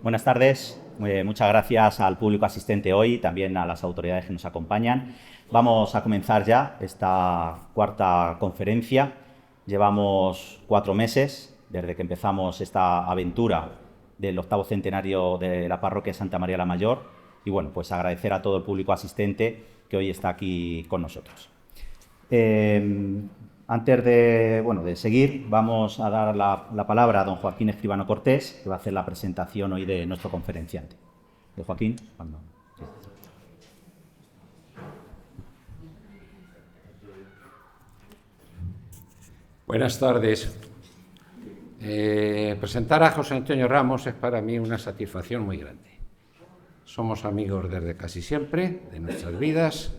Buenas tardes. Muchas gracias al público asistente hoy y también a las autoridades que nos acompañan. Vamos a comenzar ya esta cuarta conferencia. Llevamos 4 meses desde que empezamos esta aventura del 8º centenario de la parroquia Santa María la Mayor. Y bueno, pues agradecer a todo el público asistente que hoy está aquí con nosotros. Antes de seguir, vamos a dar la palabra a don Joaquín Escribano Cortés, que va a hacer la presentación hoy de nuestro conferenciante. Don Joaquín, cuando... Buenas tardes. Presentar a José Antonio Ramos es para mí una satisfacción muy grande. Somos amigos desde casi siempre, de nuestras vidas.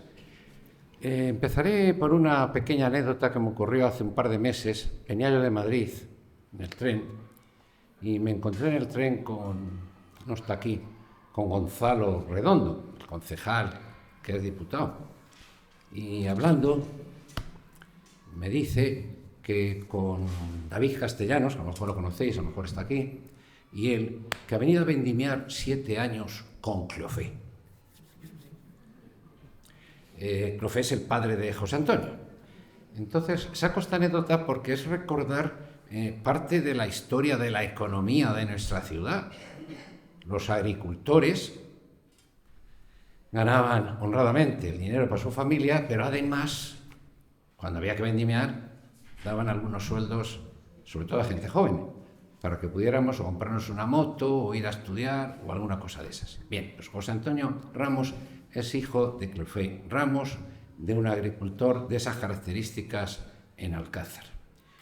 Empezaré por una pequeña anécdota que me ocurrió hace un par de meses. Venía yo de Madrid, en el tren, y me encontré en el tren no está aquí, con Gonzalo Redondo, el concejal, que es diputado. Y hablando, me dice que con David Castellanos, a lo mejor lo conocéis, a lo mejor está aquí, y él, que ha venido a vendimiar 7 años con Cleofé. Cleofé es el padre de José Antonio. Entonces, saco esta anécdota porque es recordar parte de la historia de la economía de nuestra ciudad. Los agricultores ganaban honradamente el dinero para su familia, pero además, cuando había que vendimiar, daban algunos sueldos, sobre todo a gente joven, para que pudiéramos o comprarnos una moto o ir a estudiar o alguna cosa de esas. Bien, pues José Antonio Ramos es hijo de Cleofé Ramos, de un agricultor de esas características en Alcázar,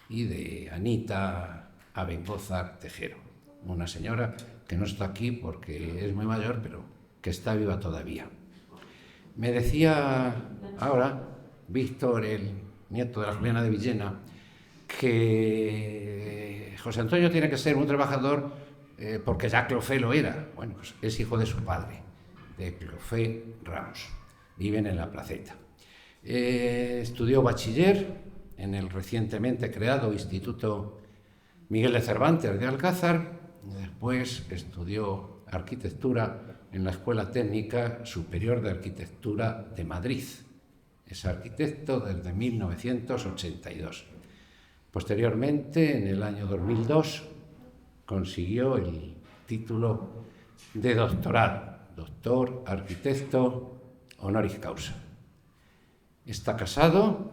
y de Anita Abengózar Tejero, una señora que no está aquí porque es muy mayor, pero que está viva todavía. Me decía ahora Víctor, el nieto de la Juliana de Villena, que José Antonio tiene que ser un trabajador porque ya Cleofé lo era. Bueno, pues es hijo de su padre, de Cleofé Ramos. Viven en La Placeta. Estudió bachiller en el recientemente creado Instituto Miguel de Cervantes de Alcázar. Después estudió arquitectura en la Escuela Técnica Superior de Arquitectura de Madrid. Es arquitecto desde 1982. Posteriormente, en el año 2002, consiguió el título de doctorado, doctor arquitecto honoris causa. Está casado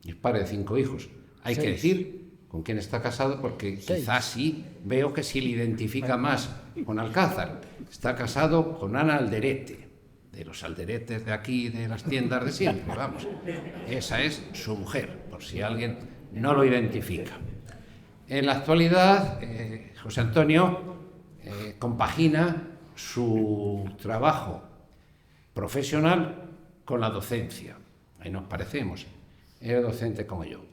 y es padre de 5 hijos. Hay que decir con quién está casado porque quizás sí, veo que sí le identifica más con Alcázar. Está casado con Ana Alderete, de los alderetes de aquí, de las tiendas de siempre, vamos. Esa es su mujer, por si alguien no lo identifica. En la actualidad, José Antonio compagina su trabajo profesional con la docencia. Ahí nos parecemos. Es docente como yo.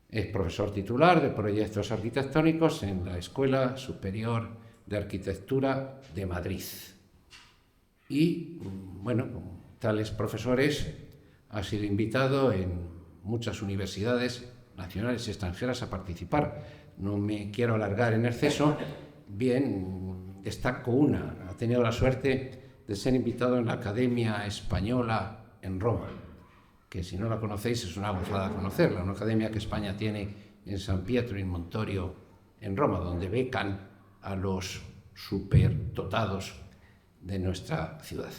Es profesor titular de proyectos arquitectónicos en la Escuela Superior de Arquitectura de Madrid. Y, bueno, como tales profesores, ha sido invitado en muchas universidades nacionales y extranjeras a participar. No me quiero alargar en exceso. Bien, destaco una. Ha tenido la suerte de ser invitado en la Academia Española en Roma, que si no la conocéis es una gozada conocerla, una academia que España tiene en San Pietro in Montorio, en Roma, donde becan a los superdotados de nuestra ciudad,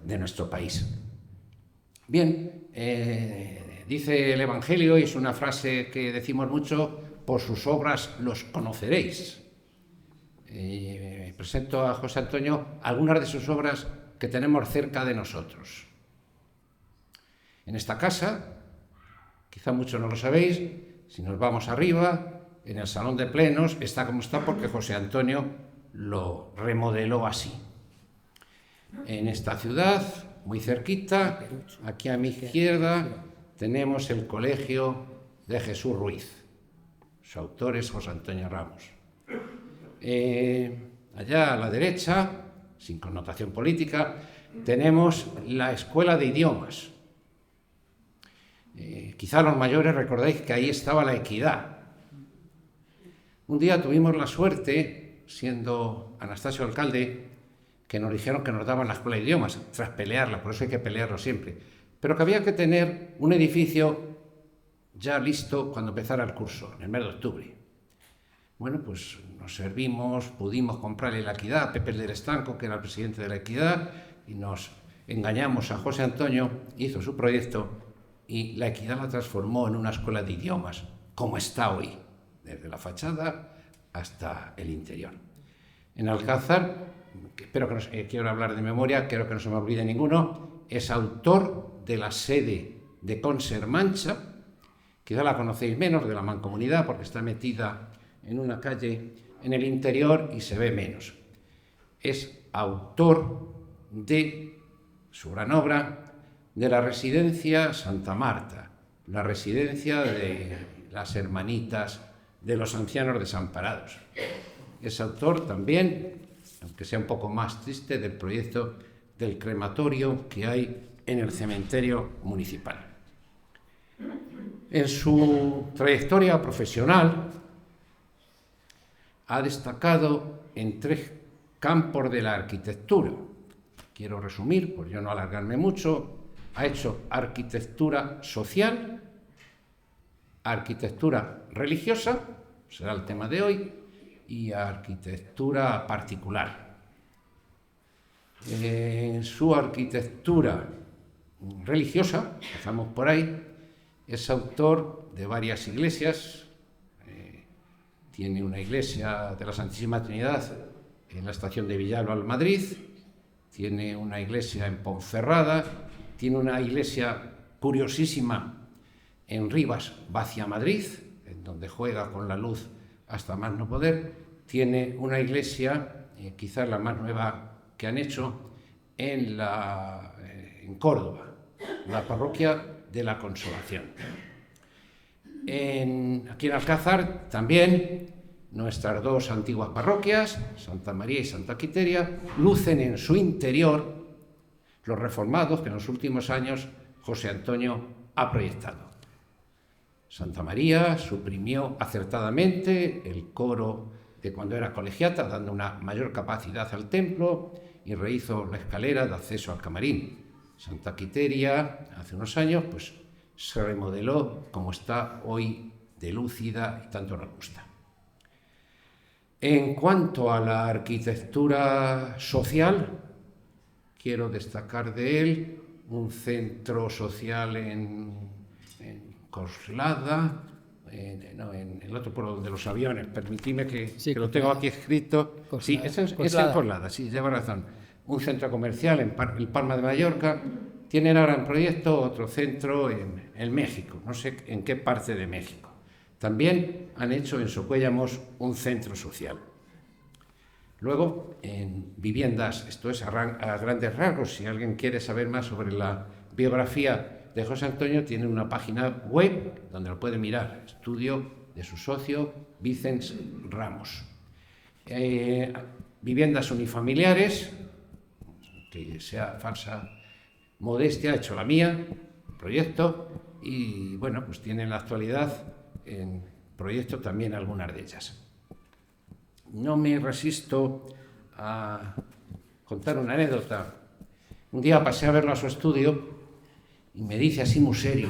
de nuestro país. Bien, dice el Evangelio, y es una frase que decimos mucho: por sus obras los conoceréis. Presento a José Antonio algunas de sus obras que tenemos cerca de nosotros. En esta casa, quizá muchos no lo sabéis, si nos vamos arriba, en el salón de plenos, está como está porque José Antonio lo remodeló así. En esta ciudad, muy cerquita, aquí a mi izquierda, tenemos el Colegio de Jesús Ruiz. Su autor es José Antonio Ramos. Allá a la derecha, sin connotación política, tenemos la Escuela de Idiomas. Quizá los mayores recordáis que ahí estaba la Equidad. Un día tuvimos la suerte, siendo Anastasio alcalde, que nos dijeron que nos daban la escuela de idiomas, tras pelearla, por eso hay que pelearlo siempre, pero que había que tener un edificio ya listo cuando empezara el curso, en el mes de octubre. Bueno, pues nos servimos, pudimos comprarle la Equidad a Pepe del Estanco, que era el presidente de la Equidad, y nos engañamos a José Antonio, hizo su proyecto, y la Equidad la transformó en una escuela de idiomas, como está hoy, desde la fachada hasta el interior. En Alcázar, espero que no, quiero hablar de memoria, creo que no se me olvide ninguno, es autor de la sede de Consermancha, quizá la conocéis menos, de la Mancomunidad, porque está metida en una calle en el interior y se ve menos. Es autor de su gran obra, de la residencia Santa Marta, la residencia de las hermanitas de los ancianos desamparados. Es autor también, aunque sea un poco más triste, del proyecto del crematorio que hay en el cementerio municipal. En su trayectoria profesional ha destacado en 3 campos de la arquitectura. Quiero resumir, por yo no alargarme mucho. Ha hecho arquitectura social, arquitectura religiosa, será el tema de hoy, y arquitectura particular. En su arquitectura religiosa, empezamos por ahí, es autor de varias iglesias. Tiene una iglesia de la Santísima Trinidad en la estación de Villalba, en Madrid, tiene una iglesia en Ponferrada, tiene una iglesia curiosísima en Rivas, Vacia Madrid, en donde juega con la luz hasta más no poder, tiene una iglesia, quizás la más nueva que han hecho, en Córdoba, la parroquia de la Consolación. Aquí en Alcázar también nuestras 2 antiguas parroquias, Santa María y Santa Quiteria, lucen en su interior los reformados que en los últimos años José Antonio ha proyectado. Santa María suprimió acertadamente el coro de cuando era colegiata, dando una mayor capacidad al templo, y rehizo la escalera de acceso al camarín. Santa Quiteria, hace unos años, pues se remodeló como está hoy de lúcida y tanto nos gusta. En cuanto a la arquitectura social, quiero destacar de él un centro social en Coslada, en el otro pueblo de los aviones, permitidme que lo tengo aquí escrito. Coslada. Sí, es en Coslada, sí, lleva razón. Un centro comercial en Palma de Mallorca. Tienen ahora en proyecto otro centro en México, no sé en qué parte de México. También han hecho en Socuéllamos un centro social. Luego, en viviendas, esto es a grandes rasgos, si alguien quiere saber más sobre la biografía de José Antonio, tiene una página web donde lo puede mirar, estudio de su socio Vicens Ramos. Viviendas unifamiliares, que sea falsa modestia, ha hecho la mía, proyecto, y bueno, pues tiene en la actualidad en proyecto también algunas de ellas. No me resisto a contar una anécdota. Un día pasé a verlo a su estudio y me dice así muy serio: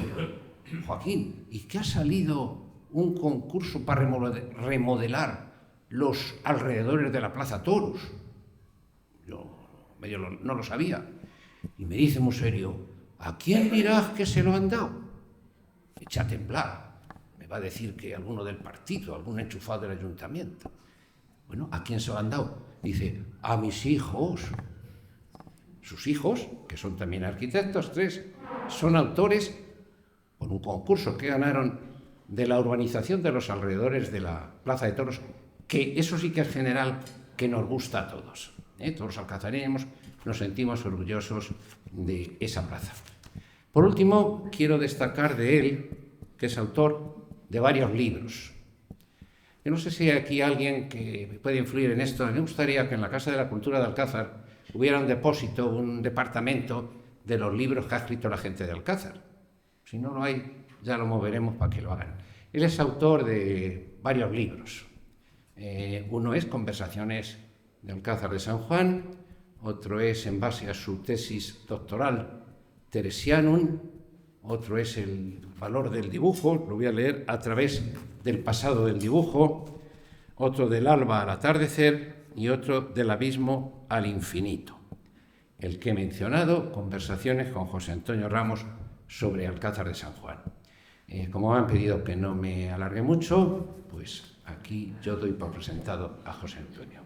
Joaquín, ¿y qué ha salido un concurso para remodelar los alrededores de la Plaza Toros? Yo medio no lo sabía. Y me dice muy serio: ¿a quién dirás que se lo han dado? Me echa a temblar. Me va a decir que alguno del partido, algún enchufado del ayuntamiento. Bueno, ¿a quién se lo han dado? Dice: a mis hijos. Sus hijos, que son también arquitectos, 3, son autores por un concurso que ganaron de la urbanización de los alrededores de la Plaza de Toros, que eso sí que es general, que nos gusta a todos. Todos los alcazareños nos sentimos orgullosos de esa plaza. Por último, quiero destacar de él que es autor de varios libros. Yo no sé si hay aquí alguien que puede influir en esto. Me gustaría que en la Casa de la Cultura de Alcázar hubiera un depósito, un departamento de los libros que ha escrito la gente de Alcázar. Si no lo hay, ya lo moveremos para que lo hagan. Él es autor de varios libros. Uno es Conversaciones de Alcázar de San Juan, otro es en base a su tesis doctoral Teresianum, otro es El valor del dibujo, lo voy a leer a través del pasado del dibujo, otro del alba al atardecer y otro del abismo al infinito. El que he mencionado, Conversaciones con José Antonio Ramos sobre Alcázar de San Juan. Como me han pedido que no me alargue mucho, pues aquí yo doy por presentado a José Antonio.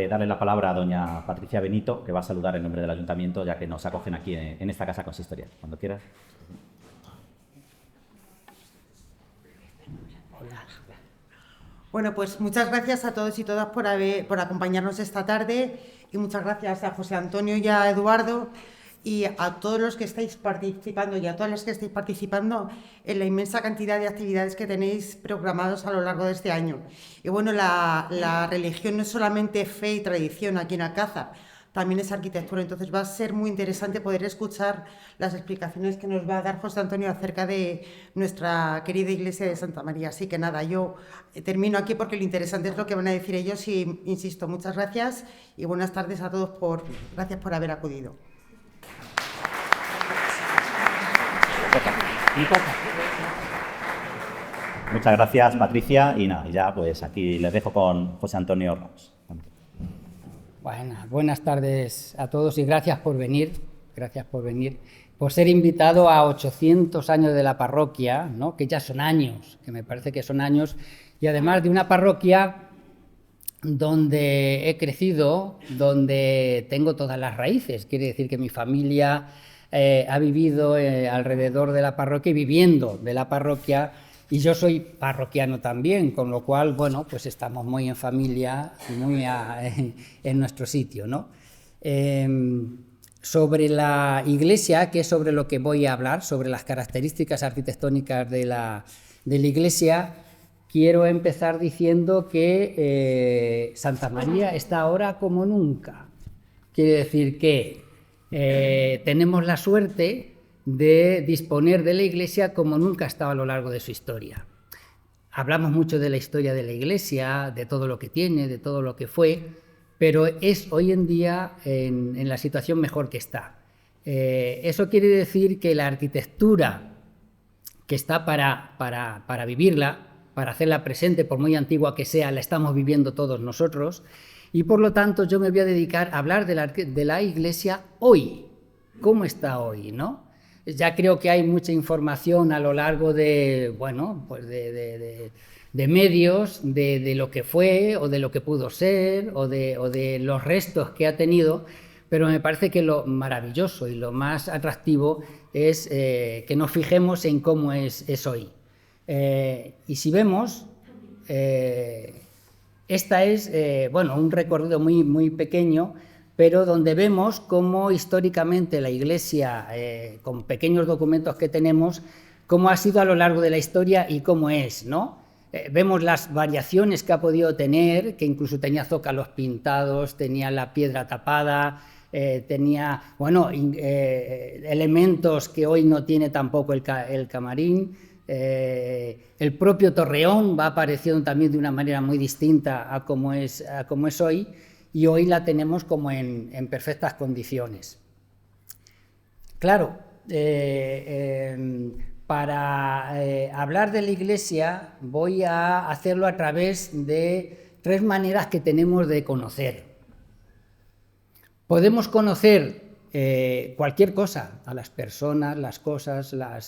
Darle la palabra a doña Patricia Benito, que va a saludar en nombre del Ayuntamiento, ya que nos acogen aquí en esta casa consistorial. Cuando quieras. Hola. Bueno, pues muchas gracias a todos y todas por acompañarnos esta tarde, y muchas gracias a José Antonio y a Eduardo y a todos los que estáis participando y a todas las que estáis participando en la inmensa cantidad de actividades que tenéis programados a lo largo de este año. Y bueno, la religión no es solamente fe y tradición aquí en Alcázar, también es arquitectura, entonces va a ser muy interesante poder escuchar las explicaciones que nos va a dar José Antonio acerca de nuestra querida iglesia de Santa María. Así que nada, yo termino aquí porque lo interesante es lo que van a decir ellos y, insisto, muchas gracias y buenas tardes a todos, gracias por haber acudido. Muchas gracias, Patricia, y nada, ya pues aquí les dejo con José Antonio Ramos. Buenas tardes a todos y gracias por venir, por ser invitado a 800 años de la parroquia, ¿no? Que ya son años, que me parece que son años, y además de una parroquia donde he crecido, donde tengo todas las raíces, quiere decir que mi familia ha vivido alrededor de la parroquia y viviendo de la parroquia, y yo soy parroquiano también, con lo cual, bueno, pues estamos muy en familia, muy en nuestro sitio, ¿no? Sobre la iglesia, que es sobre lo que voy a hablar, sobre las características arquitectónicas de la iglesia, quiero empezar diciendo que Santa María está ahora como nunca. Quiere decir que tenemos la suerte de disponer de la iglesia como nunca ha estado a lo largo de su historia. Hablamos mucho de la historia de la iglesia, de todo lo que tiene, de todo lo que fue, pero es hoy en día en la situación mejor que está. Eso quiere decir que la arquitectura que está para vivirla, para hacerla presente, por muy antigua que sea, la estamos viviendo todos nosotros, y por lo tanto yo me voy a dedicar a hablar de la iglesia hoy, cómo está hoy, ¿no? Ya creo que hay mucha información a lo largo de, bueno, pues de medios, de lo que fue o de lo que pudo ser o de los restos que ha tenido, pero me parece que lo maravilloso y lo más atractivo es que nos fijemos en cómo es hoy. Y si vemos, esta es, bueno, un recorrido muy pequeño, pero donde vemos cómo históricamente la Iglesia, con pequeños documentos que tenemos, cómo ha sido a lo largo de la historia y cómo es, ¿no? Vemos las variaciones que ha podido tener, que incluso tenía zócalos pintados, tenía la piedra tapada, tenía, bueno, elementos que hoy no tiene tampoco el camarín. El propio torreón va apareciendo también de una manera muy distinta a como es hoy, y hoy la tenemos como en perfectas condiciones. Claro, para hablar de la Iglesia voy a hacerlo a través de tres maneras que tenemos de conocer. Podemos conocer cualquier cosa, a las personas, las cosas, la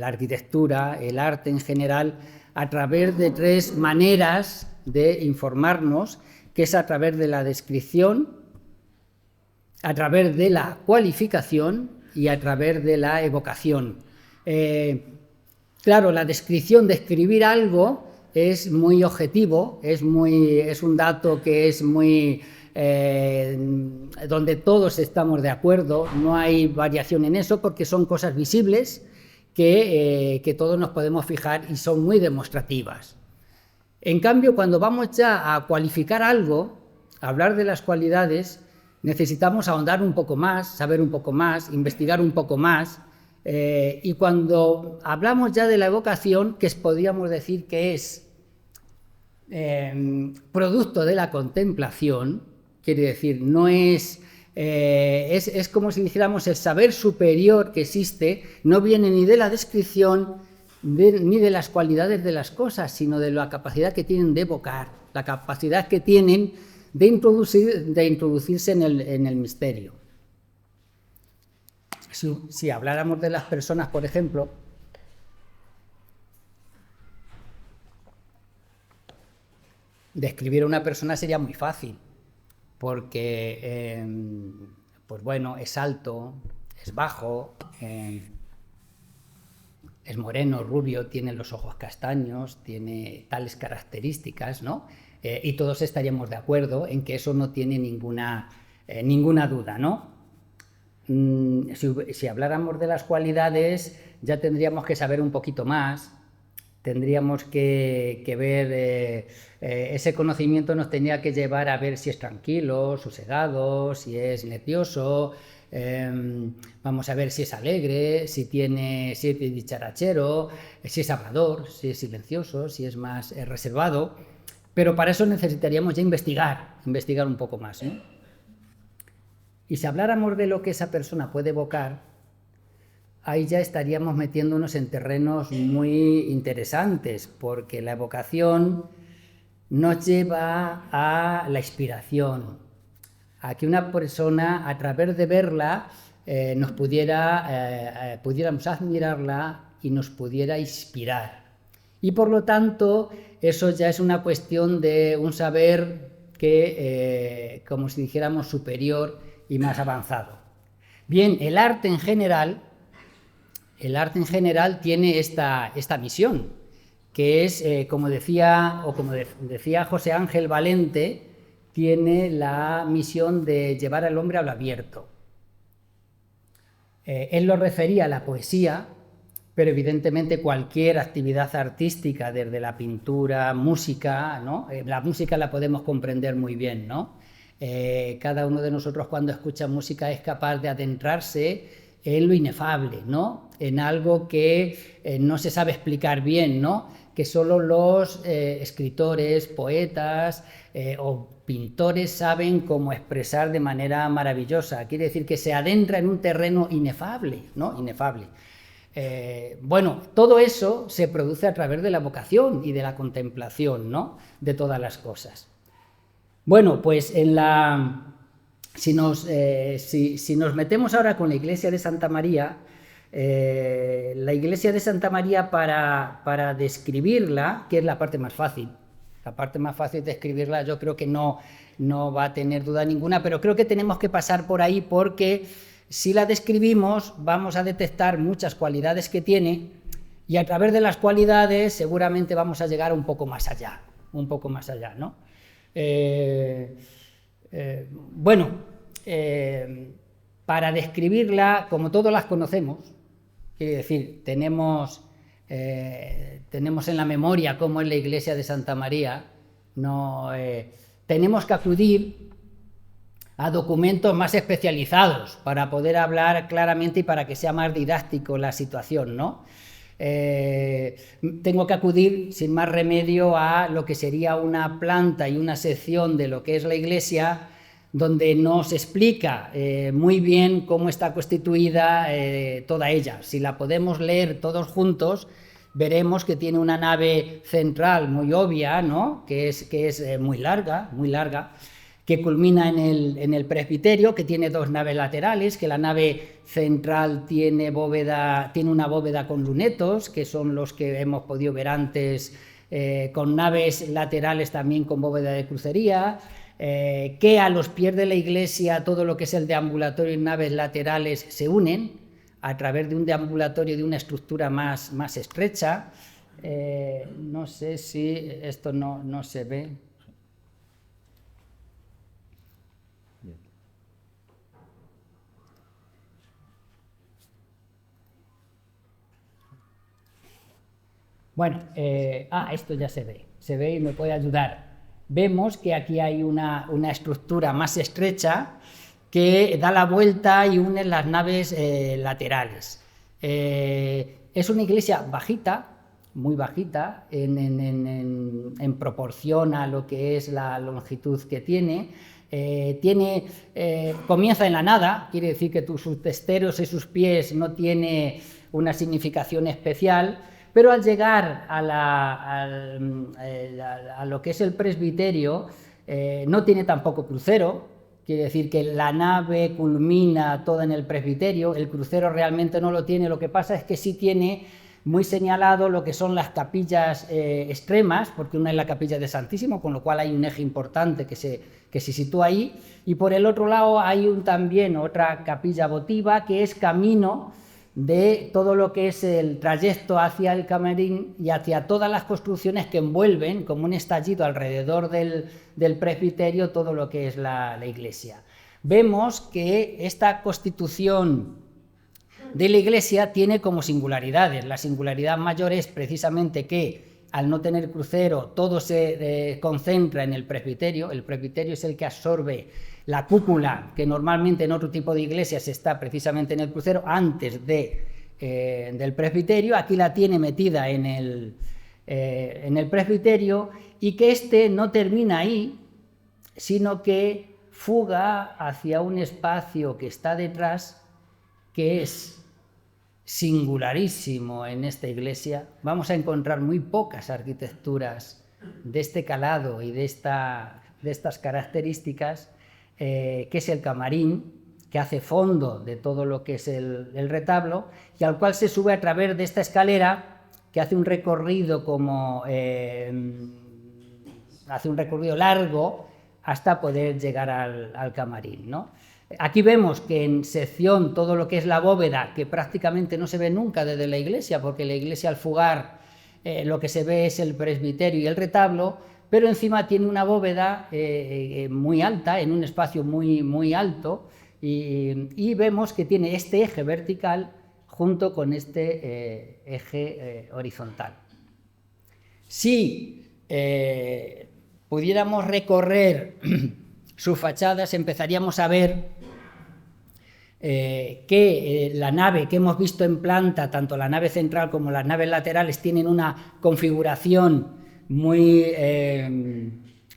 arquitectura, el arte en general, a través de tres maneras de informarnos, que es a través de la descripción, a través de la cualificación y a través de la evocación. Claro, la descripción, describir algo, es muy objetivo, es un dato que es muy donde todos estamos de acuerdo, no hay variación en eso porque son cosas visibles que todos nos podemos fijar y son muy demostrativas. En cambio, cuando vamos ya a cualificar algo, a hablar de las cualidades, necesitamos ahondar un poco más, saber un poco más, investigar un poco más. Y cuando hablamos ya de la evocación, que podríamos decir que es producto de la contemplación, quiere decir, no es como si dijéramos el saber superior que existe, no viene ni de la descripción ni de las cualidades de las cosas, sino de la capacidad que tienen de evocar, la capacidad que tienen de introducirse en el misterio. Si habláramos de las personas, por ejemplo, describir a una persona sería muy fácil, porque, pues bueno, es alto, es bajo, es moreno, rubio, tiene los ojos castaños, tiene tales características, ¿no? Y todos estaríamos de acuerdo en que eso no tiene ninguna duda, ¿no? Si habláramos de las cualidades, ya tendríamos que saber un poquito más, tendríamos que ver, ese conocimiento nos tendría que llevar a ver si es tranquilo, sosegado, si es nervioso, vamos a ver si es alegre, si es dicharachero, si es hablador, si es silencioso, si es más reservado, pero para eso necesitaríamos ya investigar un poco más, ¿no? Y si habláramos de lo que esa persona puede evocar, ahí ya estaríamos metiéndonos en terrenos muy interesantes, porque la evocación nos lleva a la inspiración, a que una persona, a través de verla, pudiéramos admirarla y nos pudiera inspirar. Y por lo tanto, eso ya es una cuestión de un saber que, como si dijéramos, superior y más avanzado. Bien, el arte en general tiene esta misión, que es, como decía José Ángel Valente, tiene la misión de llevar al hombre a lo abierto. Él lo refería a la poesía, pero evidentemente cualquier actividad artística, desde la pintura, música, ¿no? La música la podemos comprender muy bien, ¿no? Cada uno de nosotros cuando escucha música es capaz de adentrarse en lo inefable, ¿no? En algo que no se sabe explicar bien, ¿no? Que solo los escritores, poetas o pintores saben cómo expresar de manera maravillosa. Quiere decir que se adentra en un terreno inefable, ¿no? Inefable. Bueno, todo eso se produce a través de la vocación y de la contemplación, ¿no? De todas las cosas. Bueno, pues si nos metemos ahora con la iglesia de Santa María, la iglesia de Santa María para describirla, que es la parte más fácil de describirla, yo creo que no va a tener duda ninguna, pero creo que tenemos que pasar por ahí porque si la describimos vamos a detectar muchas cualidades que tiene y a través de las cualidades seguramente vamos a llegar un poco más allá, ¿no? Para describirla, como todos las conocemos, quiere decir, tenemos en la memoria cómo es la iglesia de Santa María, no, tenemos que acudir a documentos más especializados para poder hablar claramente y para que sea más didáctico la situación, ¿no? Tengo que acudir sin más remedio a lo que sería una planta y una sección de lo que es la iglesia, donde nos explica muy bien cómo está constituida toda ella. Si la podemos leer todos juntos, veremos que tiene una nave central muy obvia, ¿no? que es muy larga, que culmina en el presbiterio, que tiene dos naves laterales, que la nave central tiene una bóveda con lunetos, que son los que hemos podido ver antes, con naves laterales también con bóveda de crucería, que a los pies de la iglesia todo lo que es el deambulatorio y naves laterales se unen a través de un deambulatorio de una estructura más estrecha. No sé si esto no se ve. Bueno, esto ya se ve y me puede ayudar. Vemos que aquí hay una estructura más estrecha que da la vuelta y une las naves laterales. Es una iglesia bajita, muy bajita, en proporción a lo que es la longitud que tiene. Comienza en la nada, quiere decir que sus testeros y sus pies no tiene una significación especial, pero al llegar a lo que es el presbiterio, no tiene tampoco crucero, quiere decir que la nave culmina toda en el presbiterio, el crucero realmente no lo tiene, lo que pasa es que sí tiene muy señalado lo que son las capillas extremas, porque una es la capilla de Santísimo, con lo cual hay un eje importante que se sitúa ahí, y por el otro lado hay también otra capilla votiva que es camino de todo lo que es el trayecto hacia el camarín y hacia todas las construcciones que envuelven como un estallido alrededor del presbiterio todo lo que es la iglesia. Vemos que esta constitución de la iglesia tiene como singularidades. La singularidad mayor es precisamente que al no tener crucero todo se concentra en el presbiterio es el que absorbe la cúpula, que normalmente en otro tipo de iglesias está precisamente en el crucero antes del presbiterio, aquí la tiene metida en el presbiterio, y que este no termina ahí, sino que fuga hacia un espacio que está detrás, que es singularísimo en esta iglesia. Vamos a encontrar muy pocas arquitecturas de este calado y de estas características, que es el camarín, que hace fondo de todo lo que es el retablo, y al cual se sube a través de esta escalera que hace un recorrido largo hasta poder llegar al camarín, ¿no? Aquí vemos que en sección todo lo que es la bóveda, que prácticamente no se ve nunca desde la iglesia, porque la iglesia al fugar lo que se ve es el presbiterio y el retablo, pero encima tiene una bóveda muy alta, en un espacio muy, muy alto, y vemos que tiene este eje vertical junto con este eje horizontal. Si pudiéramos recorrer sus fachadas, empezaríamos a ver que la nave que hemos visto en planta, tanto la nave central como las naves laterales, tienen una configuración muy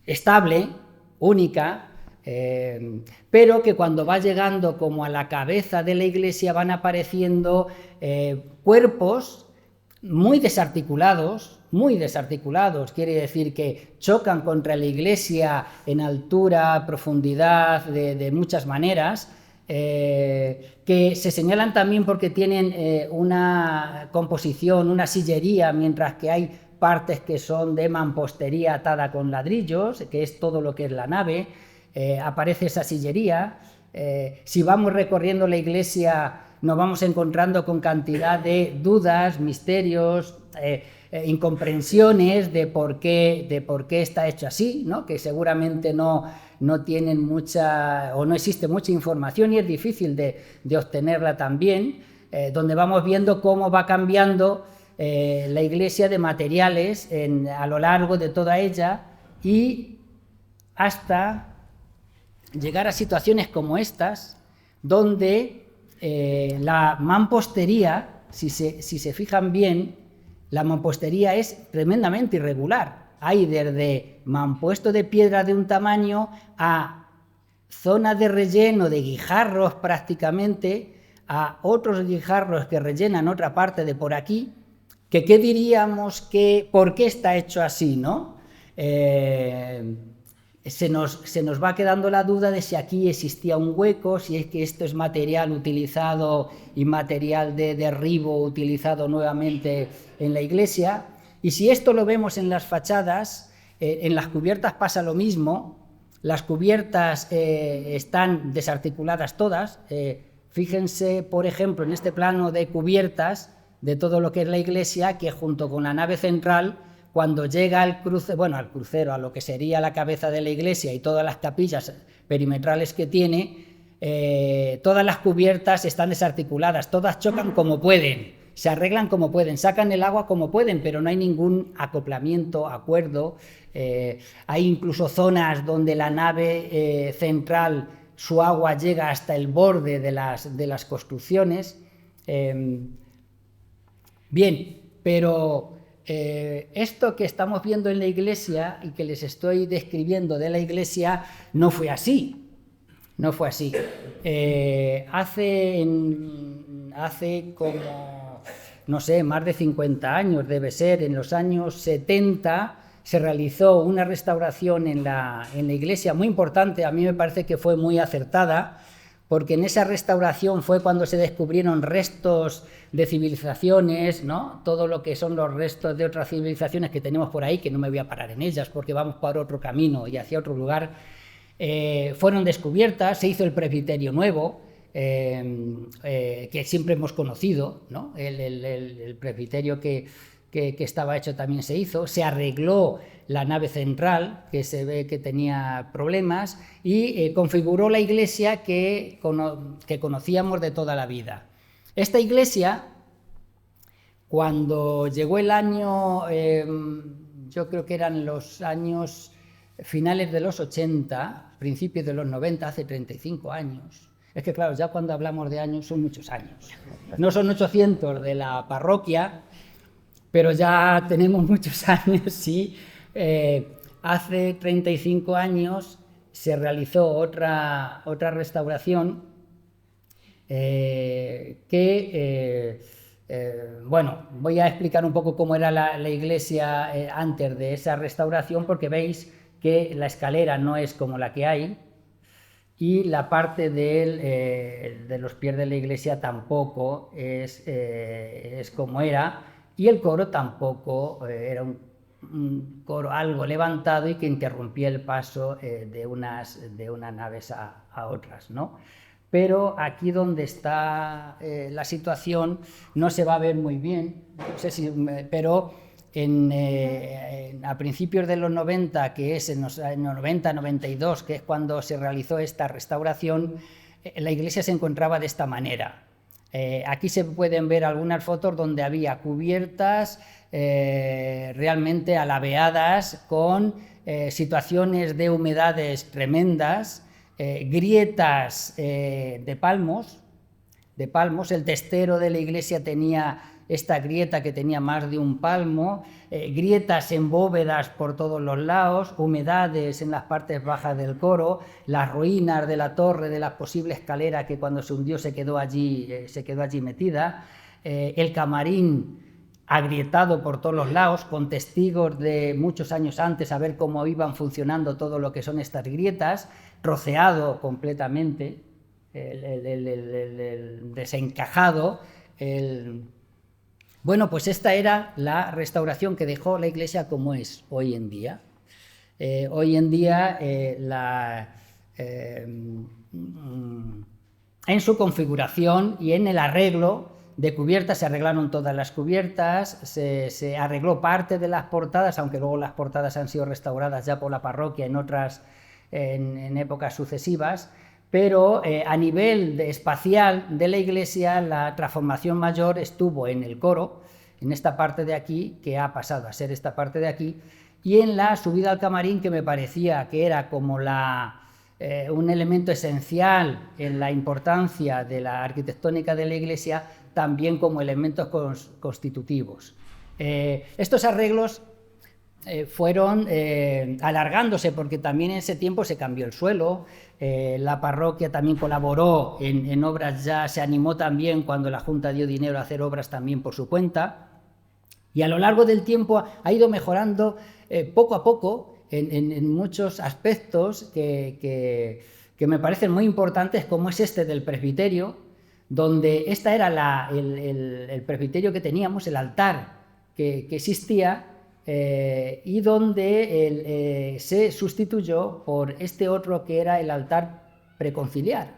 estable, única, pero que cuando va llegando como a la cabeza de la iglesia van apareciendo cuerpos muy desarticulados, quiere decir que chocan contra la iglesia en altura, profundidad, de muchas maneras, que se señalan también porque tienen una composición, una sillería, mientras que hay partes que son de mampostería atada con ladrillos, que es todo lo que es la nave. Aparece esa sillería. Si vamos recorriendo la iglesia nos vamos encontrando con cantidad de dudas, misterios, incomprensiones de por qué está hecho así, ¿no? Que seguramente no tienen mucha, o no existe mucha información y es difícil de obtenerla también, donde vamos viendo cómo va cambiando la iglesia de materiales a lo largo de toda ella, y hasta llegar a situaciones como estas, donde la mampostería, si se fijan bien, la mampostería es tremendamente irregular. Hay desde mampuesto de piedra de un tamaño a zonas de relleno de guijarros prácticamente, a otros guijarros que rellenan otra parte de por aquí, que qué diríamos que por qué está hecho así, ¿no? Se nos va quedando la duda de si aquí existía un hueco, si es que esto es material utilizado y material de derribo utilizado nuevamente en la iglesia. Y si esto lo vemos en las fachadas, en las cubiertas pasa lo mismo. Las cubiertas están desarticuladas todas. Fíjense, por ejemplo, en este plano de cubiertas de todo lo que es la iglesia, que junto con la nave central, cuando llega al crucero, a lo que sería la cabeza de la iglesia y todas las capillas perimetrales que tiene, todas las cubiertas están desarticuladas, todas chocan como pueden, se arreglan como pueden, sacan el agua como pueden, pero no hay ningún acoplamiento, acuerdo. Hay incluso zonas donde la nave central su agua llega hasta el borde de las construcciones. Bien, pero esto que estamos viendo en la iglesia y que les estoy describiendo de la iglesia no fue así. No fue así. Hace como, no sé, más de 50 años, debe ser, en los años 70, se realizó una restauración en la iglesia muy importante. A mí me parece que fue muy acertada, porque en esa restauración fue cuando se descubrieron restos de civilizaciones, ¿no? Todo lo que son los restos de otras civilizaciones que tenemos por ahí, que no me voy a parar en ellas porque vamos por otro camino y hacia otro lugar, fueron descubiertas. Se hizo el presbiterio nuevo, que siempre hemos conocido, ¿no? El presbiterio que estaba hecho también se hizo. Se arregló la nave central, que se ve que tenía problemas, y configuró la iglesia que conocíamos de toda la vida. Esta iglesia, cuando llegó el año, yo creo que eran los años finales de los 80, principios de los 90, hace 35 años. Es que claro, ya cuando hablamos de años son muchos años. No son 800 de la parroquia, pero ya tenemos muchos años, sí. Hace 35 años se realizó otra restauración bueno, voy a explicar un poco cómo era la iglesia antes de esa restauración, porque veis que la escalera no es como la que hay y la parte de los pies de la iglesia tampoco es como era, y el coro tampoco era un coro algo levantado y que interrumpía el paso de unas naves a otras, ¿no? Pero aquí donde está la situación no se va a ver muy bien, no sé si, pero a principios de los 90, que es en los 90-92, que es cuando se realizó esta restauración, la iglesia se encontraba de esta manera. Aquí se pueden ver algunas fotos donde había cubiertas realmente alabeadas con situaciones de humedades tremendas, grietas de palmos. El testero de la iglesia tenía esta grieta que tenía más de un palmo, grietas en bóvedas por todos los lados, humedades en las partes bajas del coro, las ruinas de la torre, de la posible escalera que cuando se hundió se quedó allí metida, el camarín agrietado por todos los lados, con testigos de muchos años antes a ver cómo iban funcionando todo lo que son estas grietas, troceado completamente, el desencajado. Bueno, pues esta era la restauración que dejó la iglesia como es hoy en día. Hoy en día, en su configuración y en el arreglo de cubiertas, se arreglaron todas las cubiertas, se arregló parte de las portadas, aunque luego las portadas han sido restauradas ya por la parroquia en épocas sucesivas, pero a nivel espacial de la iglesia la transformación mayor estuvo en el coro, en esta parte de aquí, que ha pasado a ser esta parte de aquí, y en la subida al camarín, que me parecía que era como un elemento esencial en la importancia de la arquitectónica de la iglesia, también como elementos constitutivos. Estos arreglos fueron alargándose, porque también en ese tiempo se cambió el suelo, la parroquia también colaboró en obras, ya se animó también cuando la Junta dio dinero a hacer obras también por su cuenta, y a lo largo del tiempo ha ido mejorando poco a poco en muchos aspectos que me parecen muy importantes, como es este del presbiterio, donde esta era el presbiterio que teníamos, el altar que existía, y donde se sustituyó por este otro que era el altar preconciliar,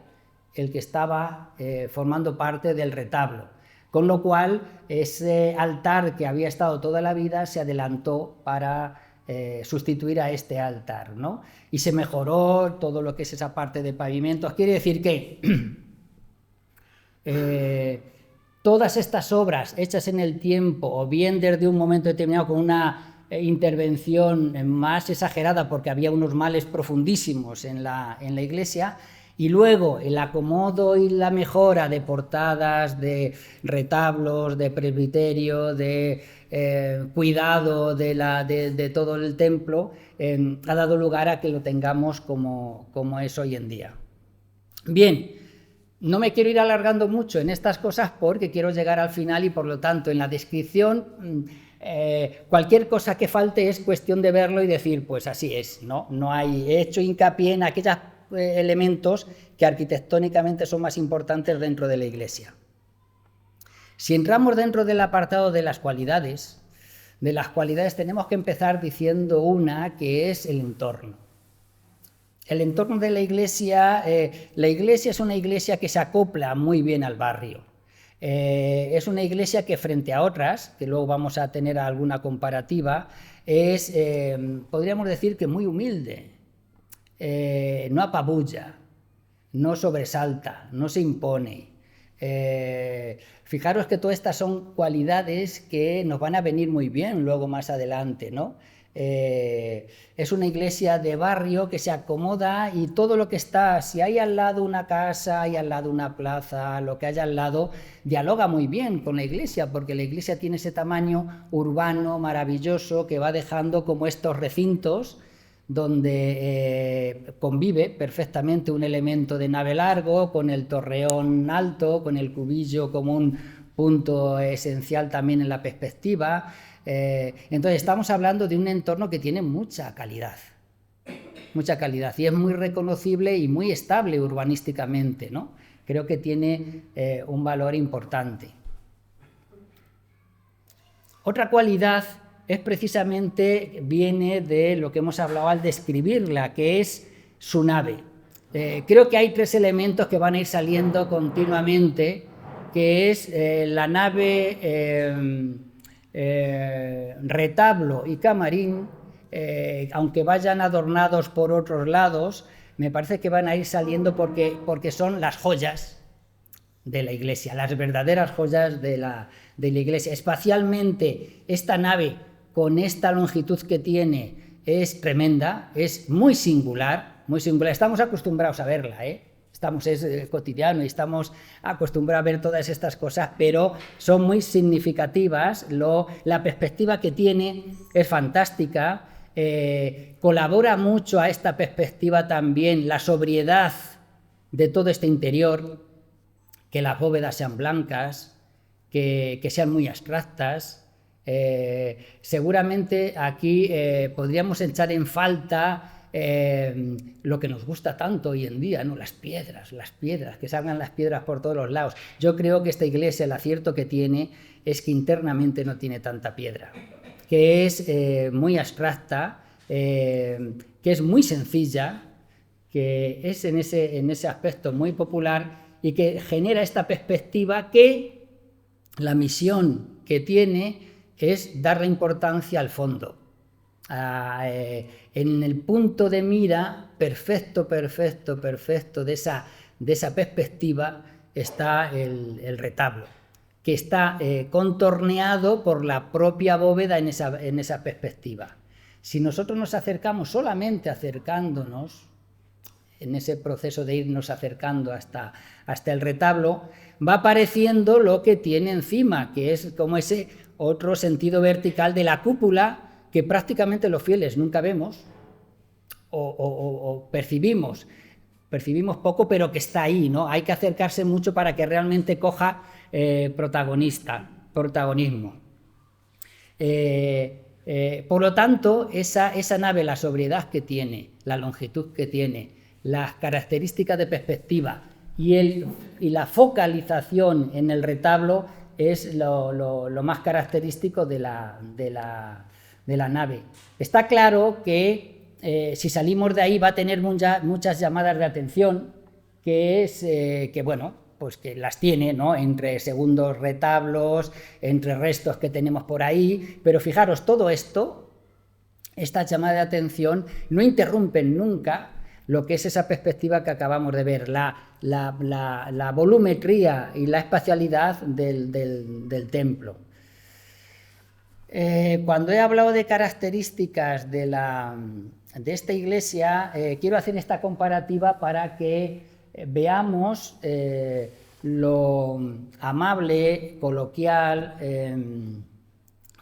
el que estaba formando parte del retablo, con lo cual ese altar que había estado toda la vida se adelantó para sustituir a este altar, ¿no? Y se mejoró todo lo que es esa parte de pavimentos. Quiere decir que todas estas obras hechas en el tiempo, o bien desde un momento determinado con una intervención más exagerada porque había unos males profundísimos en la iglesia, y luego el acomodo y la mejora de portadas, de retablos, de presbiterio, de cuidado de todo el templo, ha dado lugar a que lo tengamos como es hoy en día. Bien, no me quiero ir alargando mucho en estas cosas porque quiero llegar al final y por lo tanto en la descripción cualquier cosa que falte es cuestión de verlo y decir pues así es, no hay, he hecho hincapié en aquellos elementos que arquitectónicamente son más importantes dentro de la iglesia. Si entramos dentro del apartado de las cualidades tenemos que empezar diciendo una que es el entorno. El entorno de la iglesia es una iglesia que se acopla muy bien al barrio. Es una iglesia que frente a otras, que luego vamos a tener alguna comparativa, es, podríamos decir que muy humilde, no apabulla, no sobresalta, no se impone. Fijaros que todas estas son cualidades que nos van a venir muy bien luego más adelante, ¿no? Es una iglesia de barrio que se acomoda y todo lo que está, si hay al lado una casa, hay al lado una plaza, lo que haya al lado, dialoga muy bien con la iglesia, porque la iglesia tiene ese tamaño urbano maravilloso que va dejando como estos recintos donde convive perfectamente un elemento de nave largo con el torreón alto, con el cubillo como un punto esencial también en la perspectiva. Entonces estamos hablando de un entorno que tiene mucha calidad y es muy reconocible y muy estable urbanísticamente, ¿no? Creo que tiene un valor importante. Otra cualidad es precisamente, viene de lo que hemos hablado al describirla, que es su nave. Creo que hay tres elementos que van a ir saliendo continuamente, que es la nave, retablo y camarín, aunque vayan adornados por otros lados, me parece que van a ir saliendo porque son las joyas de la iglesia, las verdaderas joyas de la iglesia. Espacialmente, esta nave, con esta longitud que tiene, es tremenda, es muy singular, muy singular. Estamos acostumbrados a verla, es cotidiano y estamos acostumbrados a ver todas estas cosas, pero son muy significativas. La perspectiva que tiene es fantástica, colabora mucho a esta perspectiva también la sobriedad de todo este interior, que las bóvedas sean blancas, que sean muy abstractas. Seguramente aquí podríamos echar en falta lo que nos gusta tanto hoy en día, ¿no? Las piedras, que salgan las piedras por todos los lados. Yo creo que esta iglesia, el acierto que tiene es que internamente no tiene tanta piedra, que es muy abstracta, que es muy sencilla, que es en ese aspecto muy popular y que genera esta perspectiva que la misión que tiene es darle importancia al fondo. En el punto de mira perfecto de esa perspectiva está el retablo, que está contorneado por la propia bóveda en esa perspectiva. Si nosotros nos acercamos, solamente acercándonos, en ese proceso de irnos acercando hasta el retablo, va apareciendo lo que tiene encima, que es como ese otro sentido vertical de la cúpula que prácticamente los fieles nunca vemos o percibimos poco, pero que está ahí, ¿no? Hay que acercarse mucho para que realmente coja protagonismo. Por lo tanto, esa nave, la sobriedad que tiene, la longitud que tiene, las características de perspectiva y la focalización en el retablo es lo más característico de la nave. Está claro que si salimos de ahí va a tener muchas llamadas de atención, que las tiene, ¿no? Entre segundos retablos, entre restos que tenemos por ahí, pero fijaros, todo esto, estas llamadas de atención no interrumpen nunca lo que es esa perspectiva que acabamos de ver, la volumetría y la espacialidad del templo. Cuando he hablado de características de esta iglesia, quiero hacer esta comparativa para que veamos lo amable, coloquial,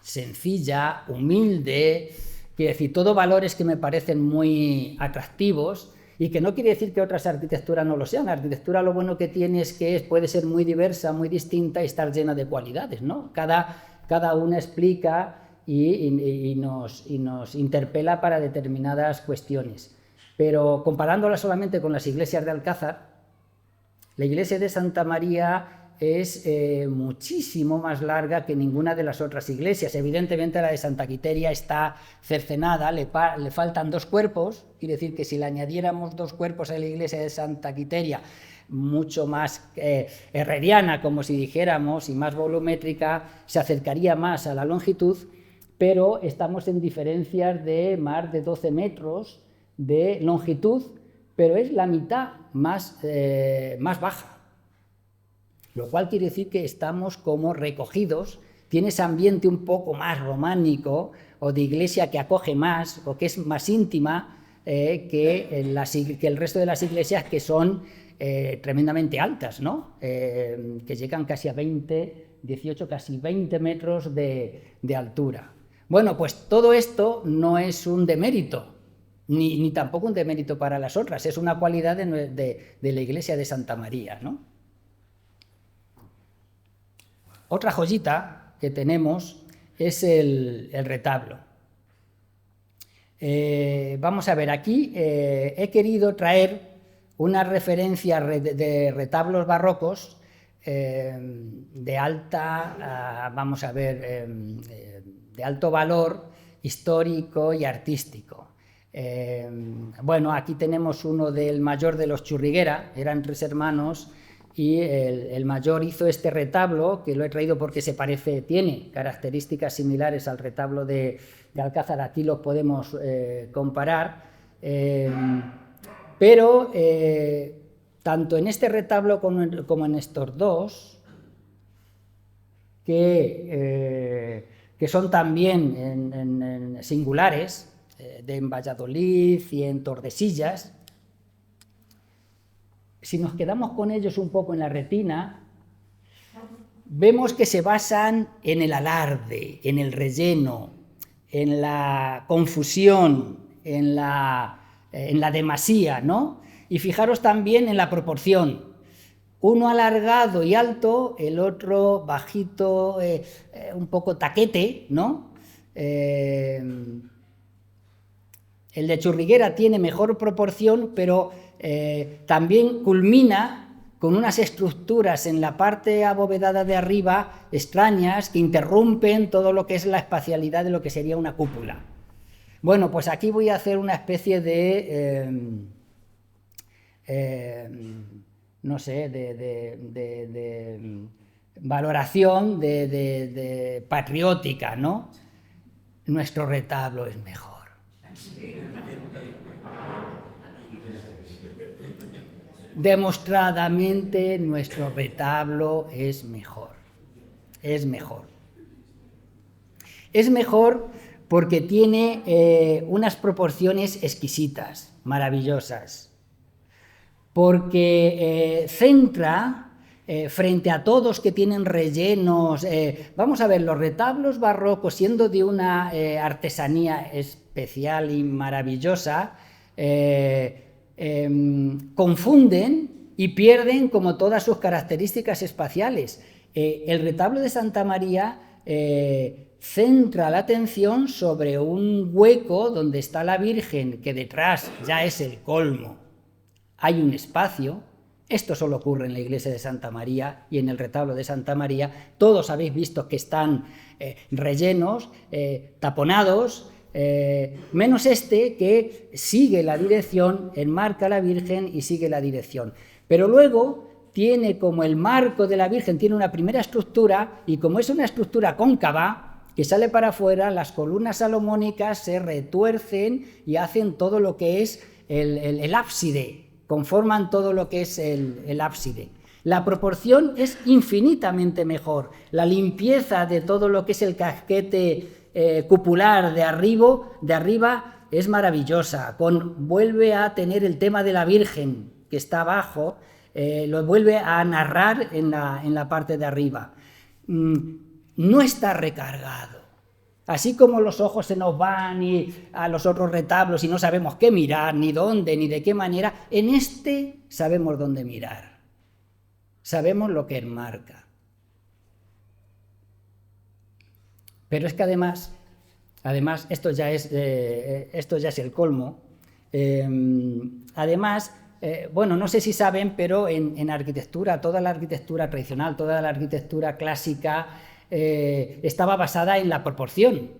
sencilla, humilde, quiere decir, todo valores que me parecen muy atractivos, y que no quiere decir que otras arquitecturas no lo sean. La arquitectura lo bueno que tiene es que puede ser muy diversa, muy distinta y estar llena de cualidades, ¿no? Cada una explica y nos interpela para determinadas cuestiones. Pero comparándola solamente con las iglesias de Alcázar, la iglesia de Santa María es muchísimo más larga que ninguna de las otras iglesias. Evidentemente la de Santa Quiteria está cercenada, le faltan 2 cuerpos, quiere decir que si le añadiéramos 2 cuerpos a la iglesia de Santa Quiteria, mucho más herreriana, como si dijéramos, y más volumétrica, se acercaría más a la longitud, pero estamos en diferencias de más de 12 metros de longitud, pero es la mitad más baja. Lo cual quiere decir que estamos como recogidos, tiene ese ambiente un poco más románico o de iglesia que acoge más o que es más íntima que el resto de las iglesias, que son tremendamente altas, ¿no? Que llegan casi a 18, casi 20 metros de altura. Bueno, pues todo esto no es un demérito, ni tampoco un demérito para las otras, es una cualidad de la iglesia de Santa María, ¿no? Otra joyita que tenemos es el retablo. Vamos a ver, aquí he querido traer una referencia de retablos barrocos de alto valor histórico y artístico. Bueno, aquí tenemos uno del mayor de los Churriguera, eran 3 hermanos, y el mayor hizo este retablo, que lo he traído porque tiene características similares al retablo de Alcázar, aquí los podemos comparar, pero tanto en este retablo como en estos dos, que son también en singulares, en Valladolid y en Tordesillas, si nos quedamos con ellos un poco en la retina, vemos que se basan en el alarde, en el relleno, en la confusión, en la demasía, ¿no? Y fijaros también en la proporción. Uno alargado y alto, el otro bajito, un poco taquete, ¿no? El de Churriguera tiene mejor proporción, pero también culmina con unas estructuras en la parte abovedada de arriba extrañas que interrumpen todo lo que es la espacialidad de lo que sería una cúpula. Bueno, pues aquí voy a hacer una especie de no sé, de valoración de patriótica, ¿no? Nuestro retablo es mejor. Demostradamente nuestro retablo es mejor. Es mejor. Es mejor porque tiene unas proporciones exquisitas, maravillosas. Porque centra frente a todos que tienen rellenos. Vamos a ver, los retablos barrocos, siendo de una artesanía especial y maravillosa, confunden y pierden como todas sus características espaciales. El retablo de Santa María centra la atención sobre un hueco donde está la Virgen, que detrás ya es el colmo. Hay un espacio. Esto solo ocurre en la iglesia de Santa María y en el retablo de Santa María. Todos habéis visto que están rellenos, taponados, menos este que sigue la dirección, enmarca a la Virgen y sigue la dirección. Pero luego tiene como el marco de la Virgen, tiene una primera estructura, y como es una estructura cóncava que sale para afuera, las columnas salomónicas se retuercen y hacen todo lo que es el ábside, conforman todo lo que es el ábside. La proporción es infinitamente mejor, la limpieza de todo lo que es el casquete cupular de arriba es maravillosa, vuelve a tener el tema de la Virgen que está abajo, lo vuelve a narrar en la parte de arriba. No está recargado. Así como los ojos se nos van a los otros retablos y no sabemos qué mirar, ni dónde, ni de qué manera, en este sabemos dónde mirar. Sabemos lo que enmarca. Pero es que además esto ya es el colmo. Además, no sé si saben, pero en arquitectura, toda la arquitectura tradicional, toda la arquitectura clásica, estaba basada en la proporción.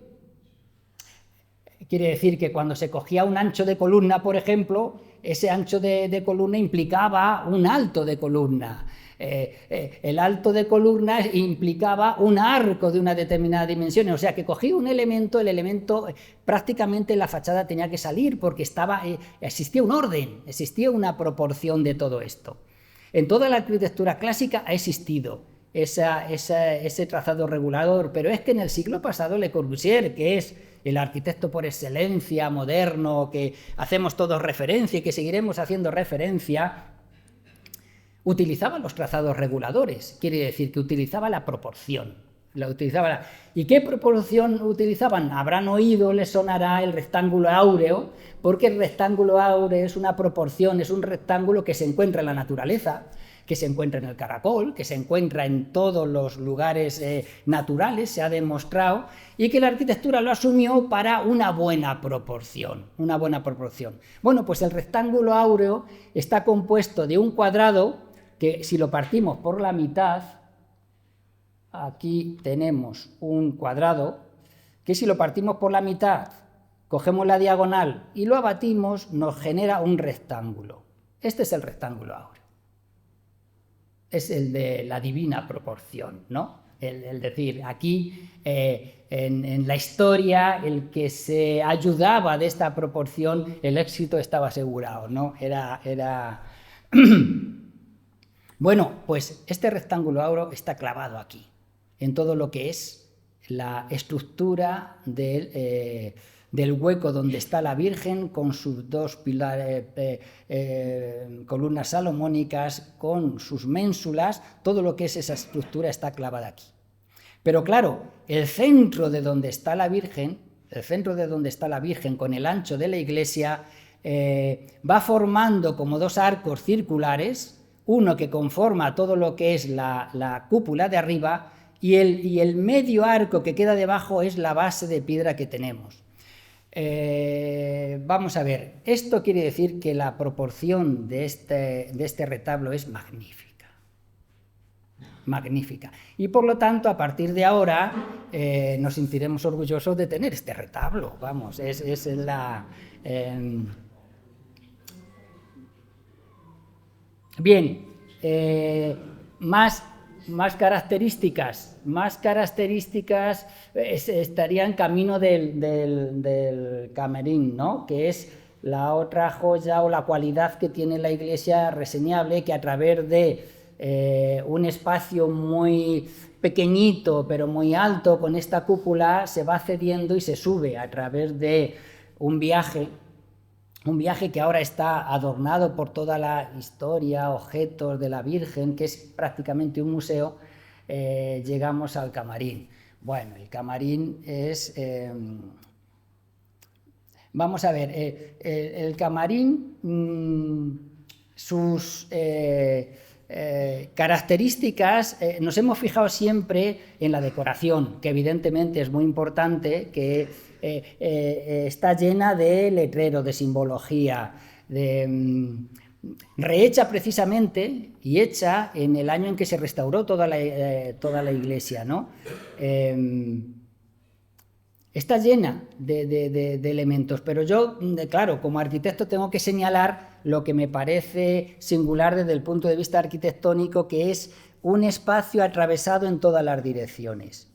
Quiere decir que cuando se cogía un ancho de columna, por ejemplo, ese ancho de columna implicaba un alto de columna. El alto de columna implicaba un arco de una determinada dimensión, o sea que cogía un elemento, el elemento prácticamente en la fachada tenía que salir porque existía un orden, existía una proporción de todo esto. En toda la arquitectura clásica ha existido ese trazado regulador, pero es que en el siglo pasado Le Corbusier, que es el arquitecto por excelencia moderno, que hacemos todos referencia y que seguiremos haciendo referencia, utilizaba los trazados reguladores, quiere decir que utilizaba la proporción. ¿Y qué proporción utilizaban? Habrán oído, les sonará el rectángulo áureo, porque el rectángulo áureo es una proporción, es un rectángulo que se encuentra en la naturaleza, que se encuentra en el caracol, que se encuentra en todos los lugares naturales, se ha demostrado, y que la arquitectura lo asumió para una buena proporción. Bueno, pues el rectángulo áureo está compuesto de un cuadrado que si lo partimos por la mitad, aquí tenemos un cuadrado, que si lo partimos por la mitad, cogemos la diagonal y lo abatimos, nos genera un rectángulo. Este es el rectángulo áureo. Es el de la divina proporción, ¿no? El decir, aquí en la historia, el que se ayudaba de esta proporción, el éxito estaba asegurado, ¿no? Era... Bueno, pues este rectángulo áureo está clavado aquí, en todo lo que es la estructura del hueco donde está la Virgen, con sus dos pilares, columnas salomónicas, con sus ménsulas, todo lo que es esa estructura está clavada aquí. Pero claro, el centro de donde está la Virgen con el ancho de la iglesia, va formando como dos arcos circulares, uno que conforma todo lo que es la cúpula de arriba, y el medio arco que queda debajo es la base de piedra que tenemos. Vamos a ver, esto quiere decir que la proporción de este retablo es magnífica. Y por lo tanto, a partir de ahora, nos sentiremos orgullosos de tener este retablo. Vamos, es la... Bien, más características estarían camino del camerín, ¿no? Que es la otra joya o la cualidad que tiene la iglesia reseñable, que a través de un espacio muy pequeñito pero muy alto con esta cúpula se va cediendo y se sube a través de un viaje que ahora está adornado por toda la historia, objetos de la Virgen, que es prácticamente un museo. Llegamos al camarín. Bueno, el camarín es... vamos a ver, el camarín, sus características, nos hemos fijado siempre en la decoración, que evidentemente es muy importante, que está llena de letrero, de simbología, rehecha precisamente y hecha en el año en que se restauró toda la iglesia, ¿no? Está llena de elementos, pero yo, claro, como arquitecto tengo que señalar lo que me parece singular desde el punto de vista arquitectónico, que es un espacio atravesado en todas las direcciones.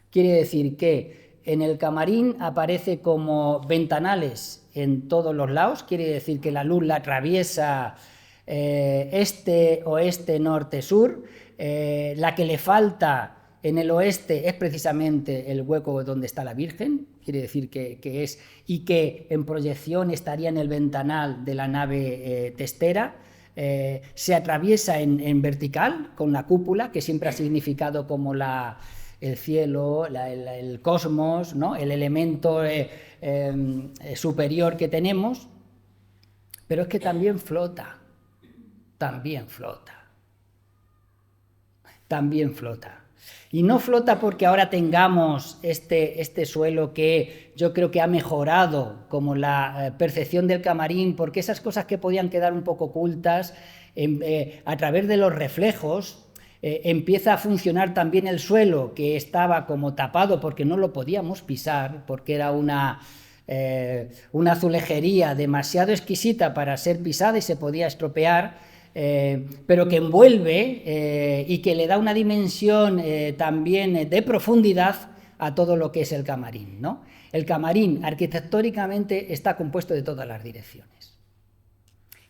Quiere decir que en el camarín aparece como ventanales en todos los lados, quiere decir que la luz la atraviesa este, oeste, norte, sur. La que le falta en el oeste es precisamente el hueco donde está la Virgen, quiere decir que en proyección estaría en el ventanal de la nave testera. se atraviesa en vertical con la cúpula, que siempre ha significado como el cielo, el cosmos, ¿no? El elemento superior que tenemos, pero es que también flota, también flota. Y no flota porque ahora tengamos este suelo que yo creo que ha mejorado como la percepción del camarín, porque esas cosas que podían quedar un poco ocultas, a través de los reflejos, empieza a funcionar también el suelo, que estaba como tapado porque no lo podíamos pisar, porque era una azulejería demasiado exquisita para ser pisada y se podía estropear. Pero que envuelve y que le da una dimensión también de profundidad a todo lo que es el camarín, ¿no? El camarín arquitectónicamente está compuesto de todas las direcciones.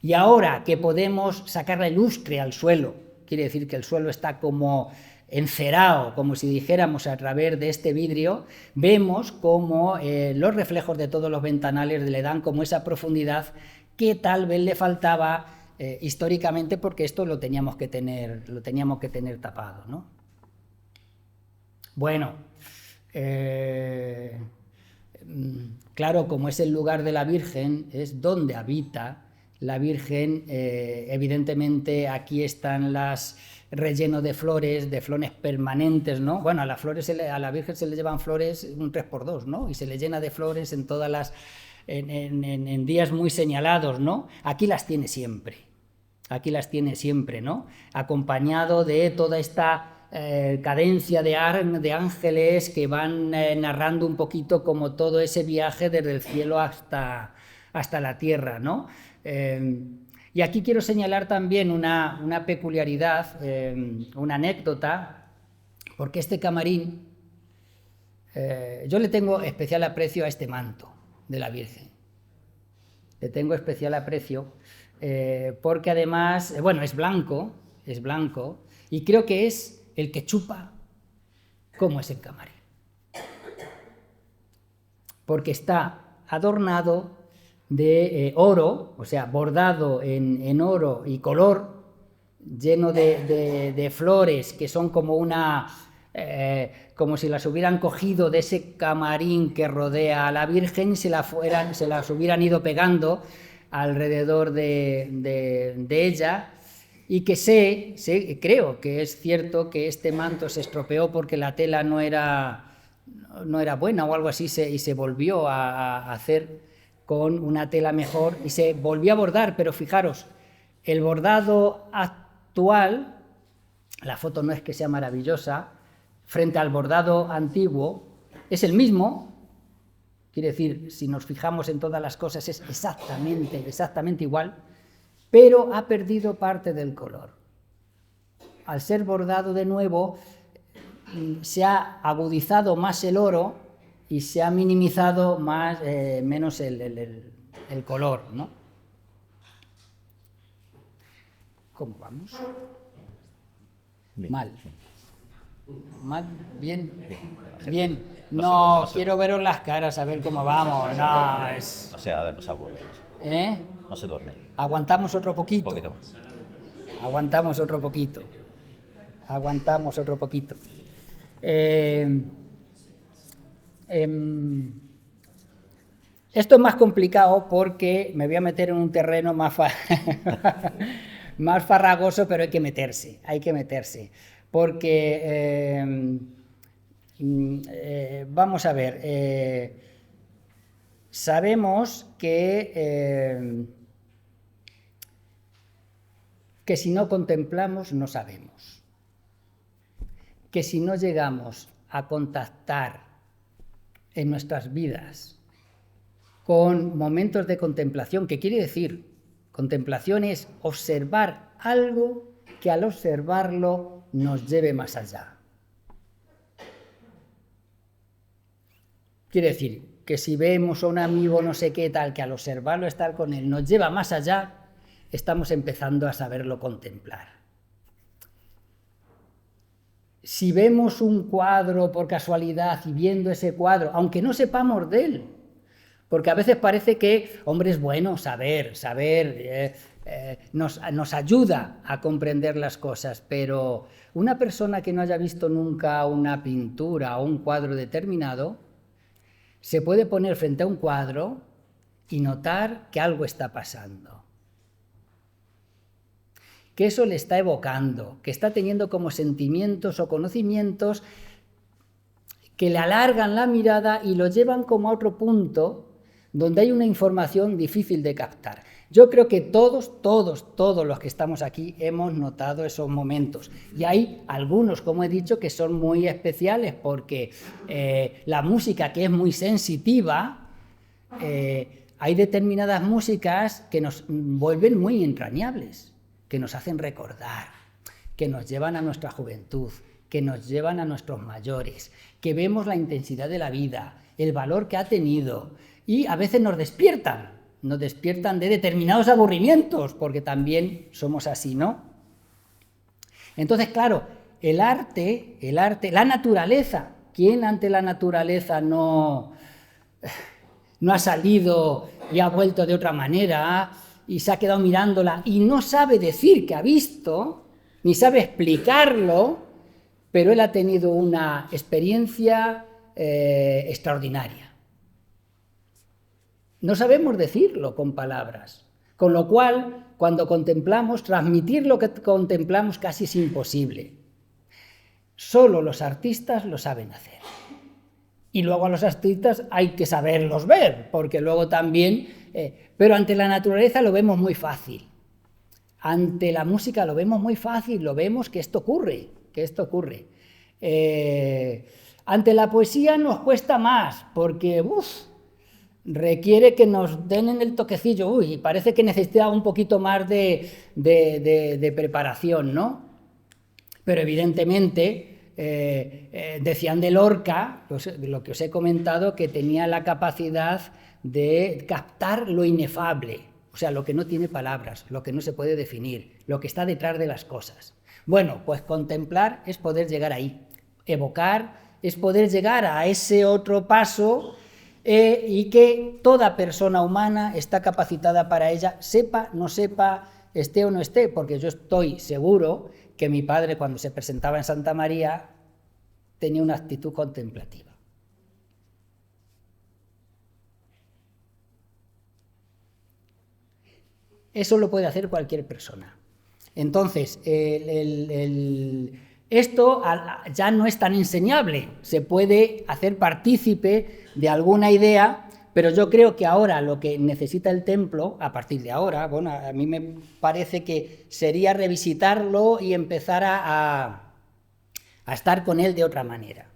Y ahora que podemos sacarle lustre al suelo, quiere decir que el suelo está como encerado, como si dijéramos a través de este vidrio, vemos como los reflejos de todos los ventanales le dan como esa profundidad que tal vez le faltaba históricamente, porque esto lo teníamos que tener tapado, ¿no? Bueno, claro, como es el lugar de la Virgen, es donde habita la Virgen, evidentemente aquí están las relleno de flores permanentes, ¿no? Bueno, a la Virgen se le llevan flores un 3x2, ¿no? Y se le llena de flores en todas las en días muy señalados, ¿no? Aquí las tiene siempre, ¿no? Acompañado de toda esta cadencia de ángeles que van narrando un poquito como todo ese viaje desde el cielo hasta la tierra, ¿no? Y aquí quiero señalar también una peculiaridad, una anécdota, porque este camarín, yo le tengo especial aprecio a este manto de la Virgen. Le tengo especial aprecio porque además, bueno, es blanco, y creo que es el que chupa cómo es el camarín. Porque está adornado de oro, o sea, bordado en oro y color, lleno de flores que son como como si las hubieran cogido de ese camarín que rodea a la Virgen y se las hubieran ido pegando alrededor de ella, y que creo que es cierto que este manto se estropeó porque la tela no era buena o algo así, y se volvió a hacer con una tela mejor y se volvió a bordar, pero fijaros, el bordado actual, la foto no es que sea maravillosa, frente al bordado antiguo, es el mismo, quiere decir, si nos fijamos en todas las cosas es exactamente igual, pero ha perdido parte del color. Al ser bordado de nuevo, se ha agudizado más el oro y se ha minimizado menos el color, ¿no? ¿Cómo vamos? Mal. Bien. No, quiero veros las caras, a ver cómo vamos. No sea, nos aburre. No se duerme. Aguantamos otro poquito. Un poquito más. Aguantamos otro poquito. Esto es más complicado porque me voy a meter en un terreno más farragoso, pero hay que meterse. Porque, vamos a ver, sabemos que si no contemplamos no sabemos, que si no llegamos a contactar en nuestras vidas con momentos de contemplación, ¿qué quiere decir? Contemplación es observar algo que al observarlo nos lleve más allá. Quiere decir que si vemos a un amigo no sé qué tal, que al observarlo, estar con él, nos lleva más allá, estamos empezando a saberlo contemplar. Si vemos un cuadro por casualidad y viendo ese cuadro, aunque no sepamos de él, porque a veces parece que, hombre, es bueno saber, nos ayuda a comprender las cosas, pero una persona que no haya visto nunca una pintura o un cuadro determinado, se puede poner frente a un cuadro y notar que algo está pasando, que eso le está evocando, que está teniendo como sentimientos o conocimientos que le alargan la mirada y lo llevan como a otro punto donde hay una información difícil de captar. Yo creo que todos los que estamos aquí hemos notado esos momentos. Y hay algunos, como he dicho, que son muy especiales porque la música, que es muy sensitiva, hay determinadas músicas que nos vuelven muy entrañables, que nos hacen recordar, que nos llevan a nuestra juventud, que nos llevan a nuestros mayores, que vemos la intensidad de la vida, el valor que ha tenido, y a veces nos despiertan de determinados aburrimientos, porque también somos así, ¿no? Entonces, claro, el arte, la naturaleza, ¿quién ante la naturaleza no ha salido y ha vuelto de otra manera y se ha quedado mirándola y no sabe decir que ha visto, ni sabe explicarlo, pero él ha tenido una experiencia extraordinaria? No sabemos decirlo con palabras, con lo cual, cuando contemplamos, transmitir lo que contemplamos casi es imposible. Solo los artistas lo saben hacer. Y luego a los artistas hay que saberlos ver, porque luego también... pero ante la naturaleza lo vemos muy fácil. Ante la música lo vemos muy fácil, lo vemos que esto ocurre, ante la poesía nos cuesta más, porque requiere que nos den en el toquecillo, parece que necesita un poquito más de preparación, ¿no? Pero evidentemente, decían de Lorca, lo que os he comentado, que tenía la capacidad de captar lo inefable, o sea, lo que no tiene palabras, lo que no se puede definir, lo que está detrás de las cosas. Bueno, pues contemplar es poder llegar ahí, evocar es poder llegar a ese otro paso, y que toda persona humana está capacitada para ella, sepa, no sepa, esté o no esté, porque yo estoy seguro que mi padre, cuando se presentaba en Santa María, tenía una actitud contemplativa. Eso lo puede hacer cualquier persona. Entonces, esto ya no es tan enseñable, se puede hacer partícipe de alguna idea, pero yo creo que ahora lo que necesita el templo, a partir de ahora, bueno, a mí me parece que sería revisitarlo y empezar a estar con él de otra manera,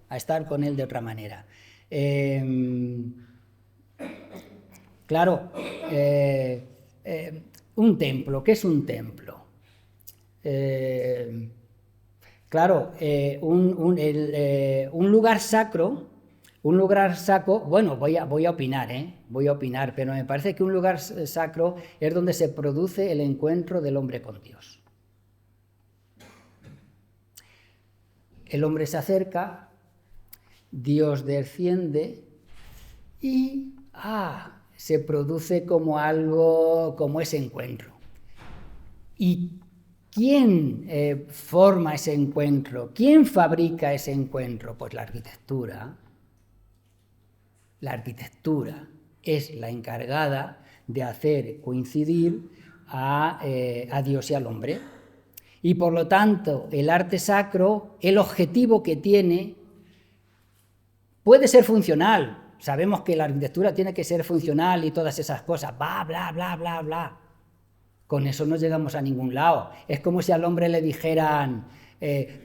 Claro, un templo, ¿qué es un templo? Claro, un lugar sacro, bueno, voy a opinar, pero me parece que un lugar sacro es donde se produce el encuentro del hombre con Dios. El hombre se acerca, Dios desciende y se produce como algo, como ese encuentro. ¿Y quién forma ese encuentro? ¿Quién fabrica ese encuentro? Pues la arquitectura. La arquitectura es la encargada de hacer coincidir a Dios y al hombre. Y por lo tanto, el arte sacro, el objetivo que tiene, puede ser funcional. Sabemos que la arquitectura tiene que ser funcional y todas esas cosas. Bla, bla, bla, bla, bla. Con eso no llegamos a ningún lado. Es como si al hombre le dijeran,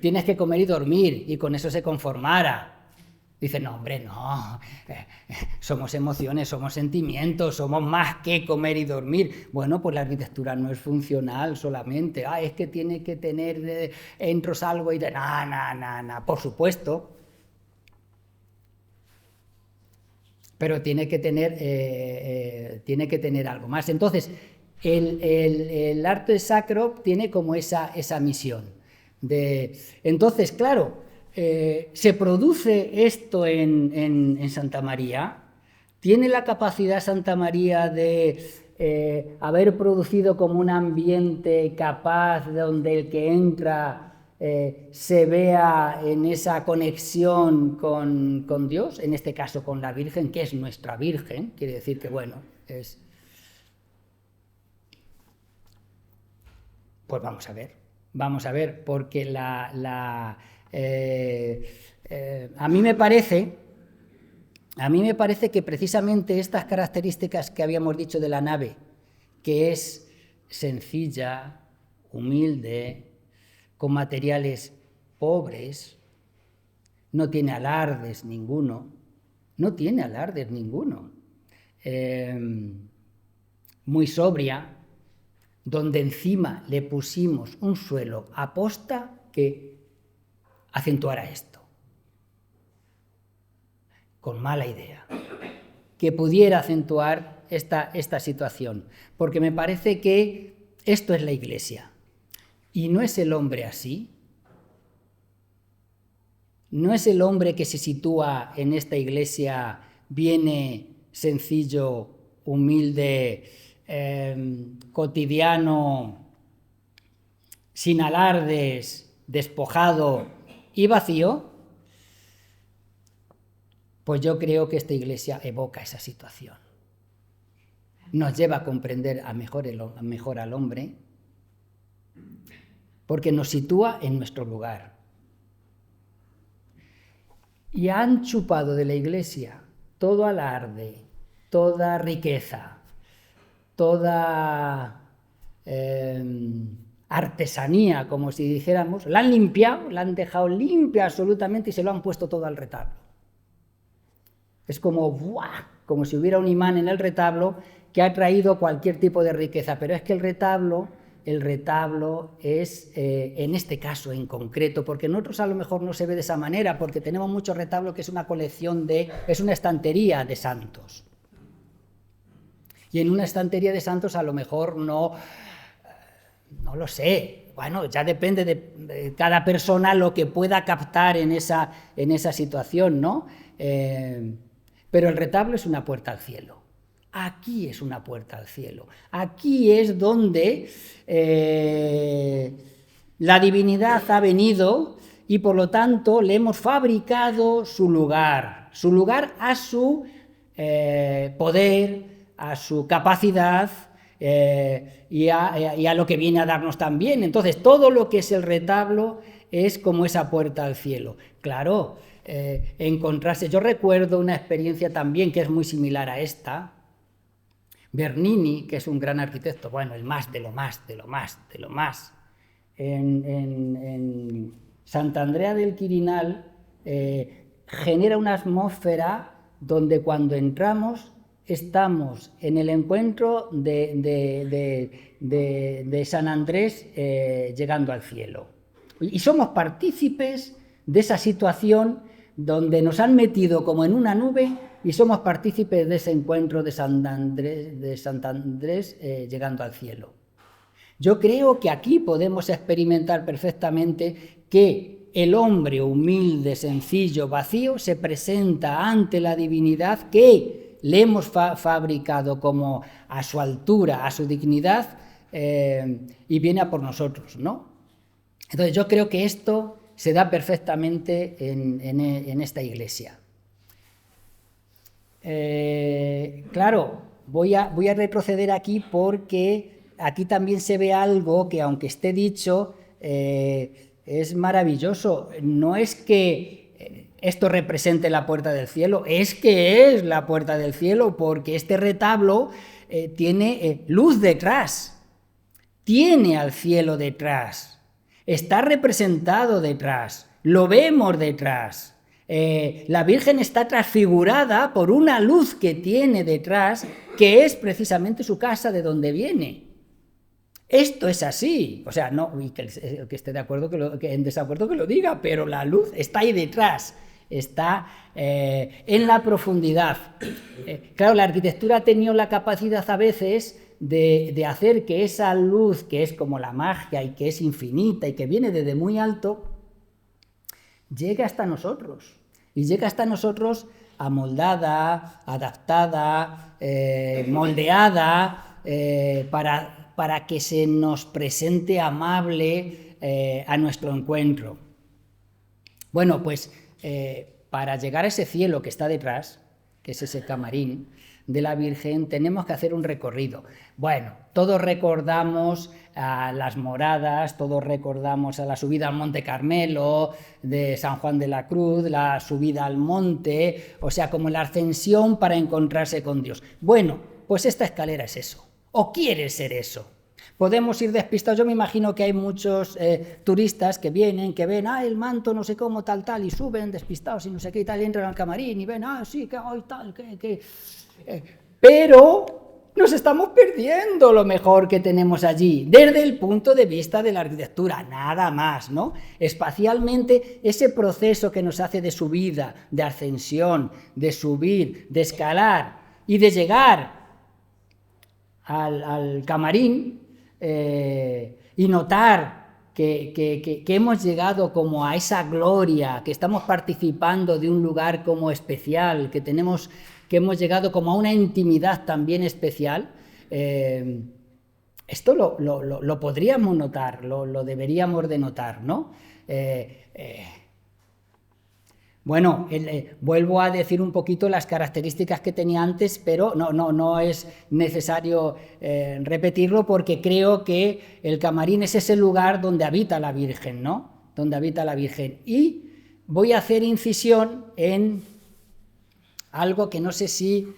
tienes que comer y dormir, y con eso se conformara. Dice, no, hombre, no. Somos emociones, somos sentimientos, somos más que comer y dormir. Bueno, pues la arquitectura no es funcional solamente. Es que tiene que tener entros algo y de... No. Por supuesto. Pero tiene que tener algo más. Entonces, el arte sacro tiene como esa misión. Entonces, claro, se produce esto en Santa María. ¿Tiene la capacidad Santa María de haber producido como un ambiente capaz donde el que entra se vea en esa conexión con Dios, en este caso con la Virgen, que es nuestra Virgen, quiere decir que, bueno, es... Pues vamos a ver, porque a mí me parece que precisamente estas características que habíamos dicho de la nave, que es sencilla, humilde, con materiales pobres, no tiene alardes ninguno, muy sobria, donde encima le pusimos un suelo aposta que acentuara esto, con mala idea, que pudiera acentuar esta situación, porque me parece que esto es la Iglesia, y no es el hombre así, no es el hombre que se sitúa en esta Iglesia, viene sencillo, humilde, cotidiano, sin alardes, despojado y vacío. Pues yo creo que esta Iglesia evoca esa situación. Nos lleva a comprender mejor al hombre, porque nos sitúa en nuestro lugar. Y han chupado de la Iglesia todo alarde, toda riqueza, toda artesanía, como si dijéramos, la han limpiado, la han dejado limpia absolutamente y se lo han puesto todo al retablo. Es como, ¡buah!, como si hubiera un imán en el retablo que ha traído cualquier tipo de riqueza, pero es que el retablo es, en este caso en concreto, porque en otros a lo mejor no se ve de esa manera, porque tenemos muchos retablos que es una colección es una estantería de santos. Y en una estantería de santos a lo mejor no lo sé, bueno, ya depende de cada persona lo que pueda captar en esa situación, ¿no? Pero el retablo es una puerta al cielo. Aquí es una puerta al cielo. Aquí es donde la divinidad ha venido y por lo tanto le hemos fabricado su lugar a su poder, a su capacidad y a lo que viene a darnos también. Entonces todo lo que es el retablo es como esa puerta al cielo. Claro, encontrarse, yo recuerdo una experiencia también que es muy similar a esta. Bernini, que es un gran arquitecto, bueno, el más de lo más, en Sant'Andrea del Quirinal genera una atmósfera donde cuando entramos estamos en el encuentro de San Andrés llegando al cielo. Y somos partícipes de esa situación donde nos han metido como en una nube y somos partícipes de ese encuentro de Sant Andrés llegando al cielo. Yo creo que aquí podemos experimentar perfectamente que el hombre humilde, sencillo, vacío, se presenta ante la divinidad que le hemos fabricado como a su altura, a su dignidad, y viene a por nosotros, ¿no? Entonces yo creo que esto se da perfectamente en esta Iglesia. Claro, voy a retroceder aquí porque aquí también se ve algo que, aunque esté dicho, es maravilloso. No es que esto represente la puerta del cielo, es que es la puerta del cielo, porque este retablo tiene luz detrás, tiene al cielo detrás. Está representado detrás, lo vemos detrás. La Virgen está transfigurada por una luz que tiene detrás, que es precisamente su casa de donde viene. Esto es así, o sea, no, y que esté de acuerdo, que en desacuerdo que lo diga, pero la luz está ahí detrás, está en la profundidad. Claro, la arquitectura ha tenido la capacidad a veces de hacer que esa luz, que es como la magia y que es infinita y que viene desde muy alto, llegue hasta nosotros. Y llega hasta nosotros amoldada, adaptada, moldeada para que se nos presente amable a nuestro encuentro. Bueno, pues para llegar a ese cielo que está detrás, que es ese camarín de la Virgen, tenemos que hacer un recorrido. Bueno, todos recordamos a las moradas, todos recordamos a la subida al Monte Carmelo, de San Juan de la Cruz, la subida al monte, o sea, como la ascensión para encontrarse con Dios. Bueno, pues esta escalera es eso, o quiere ser eso. Podemos ir despistados. Yo me imagino que hay muchos turistas que vienen, que ven, el manto no sé cómo, tal, y suben despistados y no sé qué y tal, y entran al camarín y ven, sí, que hoy tal, que... Pero nos estamos perdiendo lo mejor que tenemos allí, desde el punto de vista de la arquitectura, nada más, ¿no? Espacialmente, ese proceso que nos hace de subida, de ascensión, de subir, de escalar y de llegar al camarín, y notar que hemos llegado como a esa gloria, que estamos participando de un lugar como especial, que hemos llegado como a una intimidad también especial, esto lo podríamos notar, lo deberíamos de notar, ¿no? Bueno, vuelvo a decir un poquito las características que tenía antes, pero no es necesario repetirlo, porque creo que el camarín es ese lugar donde habita la Virgen, ¿no? Donde habita la Virgen. Y voy a hacer incisión en algo que no sé si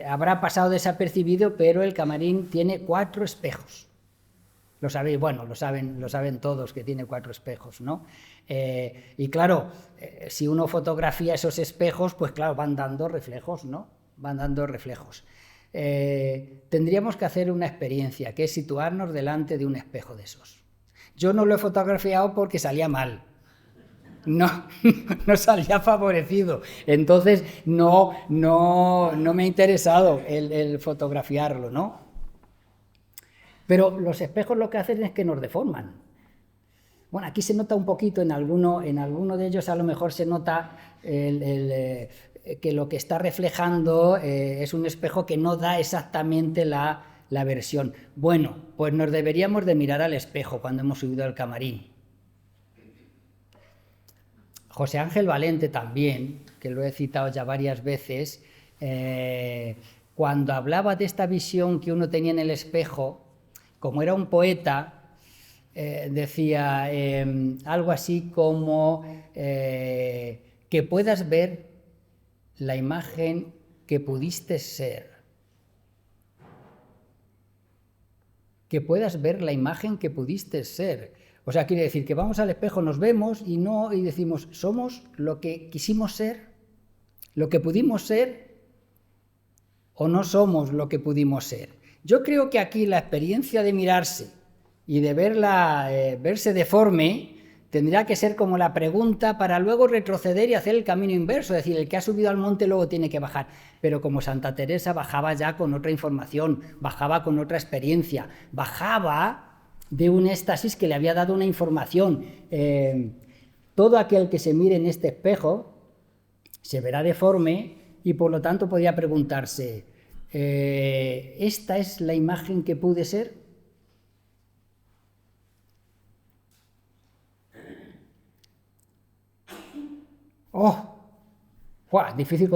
habrá pasado desapercibido, pero el camarín tiene 4 espejos. Lo sabéis, bueno, lo saben todos que tiene 4 espejos, ¿no? Y claro, si uno fotografía esos espejos, pues claro, van dando reflejos, ¿no? Van dando reflejos. Tendríamos que hacer una experiencia, que es situarnos delante de un espejo de esos. Yo no lo he fotografiado porque salía mal. No salía favorecido. Entonces no me ha interesado el fotografiarlo, ¿no? Pero los espejos lo que hacen es que nos deforman. Bueno, aquí se nota un poquito, en alguno de ellos a lo mejor se nota que lo que está reflejando es un espejo que no da exactamente la versión. Bueno, pues nos deberíamos de mirar al espejo cuando hemos subido al camarín. José Ángel Valente también, que lo he citado ya varias veces, cuando hablaba de esta visión que uno tenía en el espejo, como era un poeta, decía algo así como que puedas ver la imagen que pudiste ser. Que puedas ver la imagen que pudiste ser. O sea, quiere decir que vamos al espejo, nos vemos y decimos, ¿somos lo que quisimos ser? ¿Lo que pudimos ser? ¿O no somos lo que pudimos ser? Yo creo que aquí la experiencia de mirarse y de verse deforme tendría que ser como la pregunta para luego retroceder y hacer el camino inverso, es decir, el que ha subido al monte luego tiene que bajar. Pero como Santa Teresa bajaba ya con otra información, bajaba con otra experiencia, bajaba de un éxtasis que le había dado una información. Todo aquel que se mire en este espejo se verá deforme y por lo tanto podría preguntarse, ¿esta es la imagen que pude ser? Difícil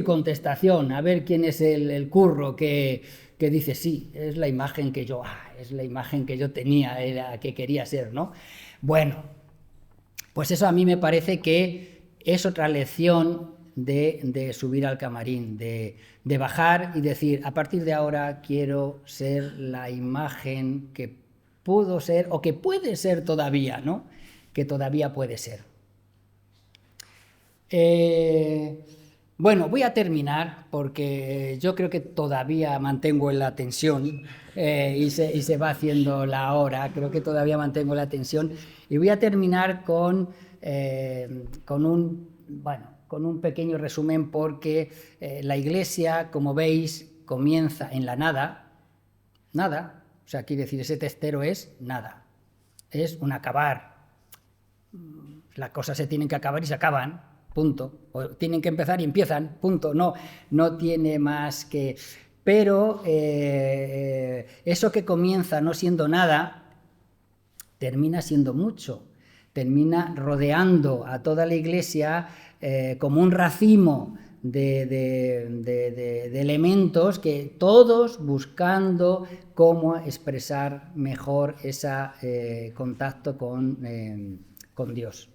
contestación. A ver quién es el curro que dice, sí, es la imagen que yo tenía, era que quería ser, ¿no? Bueno, pues eso a mí me parece que es otra lección de subir al camarín, de bajar y decir, a partir de ahora quiero ser la imagen que pudo ser o que puede ser todavía, ¿no? Que todavía puede ser. Bueno, voy a terminar porque yo creo que todavía mantengo la tensión y se va haciendo la hora, creo que todavía mantengo la tensión y voy a terminar con un pequeño resumen porque la Iglesia, como veis, comienza en la nada, o sea, quiere decir, ese testero es nada, es un acabar, las cosas se tienen que acabar y se acaban, punto, o tienen que empezar y empiezan, punto, no tiene más que... pero eso que comienza no siendo nada, termina siendo mucho, termina rodeando a toda la Iglesia como un racimo de elementos, que todos buscando cómo expresar mejor ese contacto con Dios.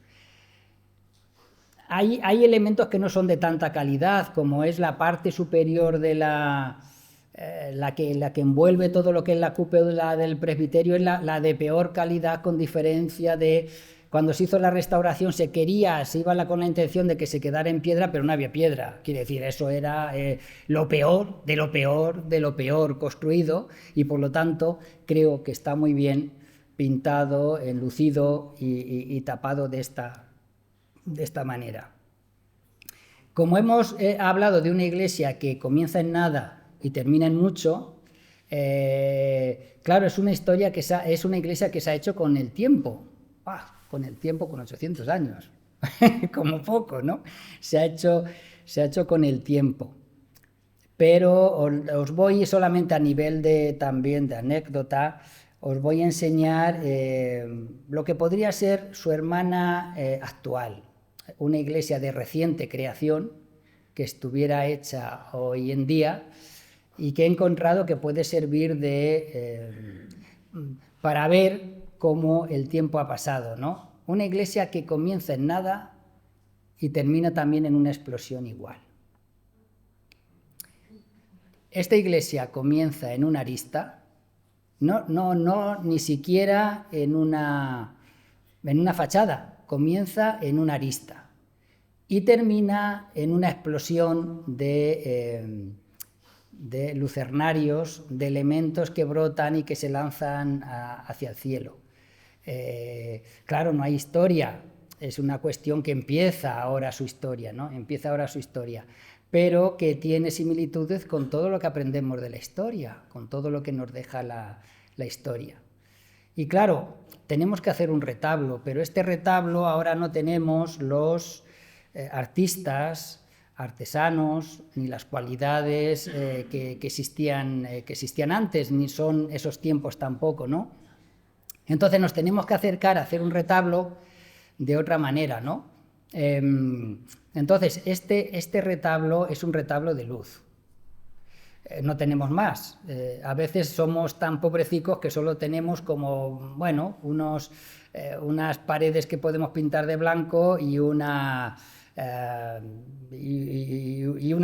Hay elementos que no son de tanta calidad, como es la parte superior de la que envuelve todo lo que es la cúpula del presbiterio, es la de peor calidad, con diferencia de cuando se hizo la restauración. Se iba con la intención de que se quedara en piedra, pero no había piedra. Quiere decir, eso era lo peor de lo peor de lo peor construido, y por lo tanto creo que está muy bien pintado, enlucido y tapado de esta manera. Como hemos hablado de una iglesia que comienza en nada y termina en mucho, claro, es una iglesia que se ha hecho con el tiempo. Con el tiempo, con 800 años, como poco, ¿no? Se ha hecho con el tiempo. Pero os voy solamente a nivel también de anécdota, os voy a enseñar lo que podría ser su hermana actual, una iglesia de reciente creación que estuviera hecha hoy en día y que he encontrado que puede servir para ver cómo el tiempo ha pasado, ¿no? Una iglesia que comienza en nada y termina también en una explosión igual. Esta iglesia comienza en una arista, ni siquiera en una fachada, comienza en una arista y termina en una explosión de lucernarios, de elementos que brotan y que se lanzan hacia el cielo. Claro, no hay historia, es una cuestión que empieza ahora su historia, ¿no? Pero que tiene similitudes con todo lo que aprendemos de la historia, con todo lo que nos deja la historia. Y claro, tenemos que hacer un retablo, pero este retablo ahora no tenemos los artistas, artesanos, ni las cualidades que existían antes, ni son esos tiempos tampoco, ¿no? Entonces nos tenemos que acercar a hacer un retablo de otra manera, ¿no? Entonces este retablo es un retablo de luz. No tenemos más. A veces somos tan pobrecicos que solo tenemos como, bueno, unas paredes que podemos pintar de blanco y una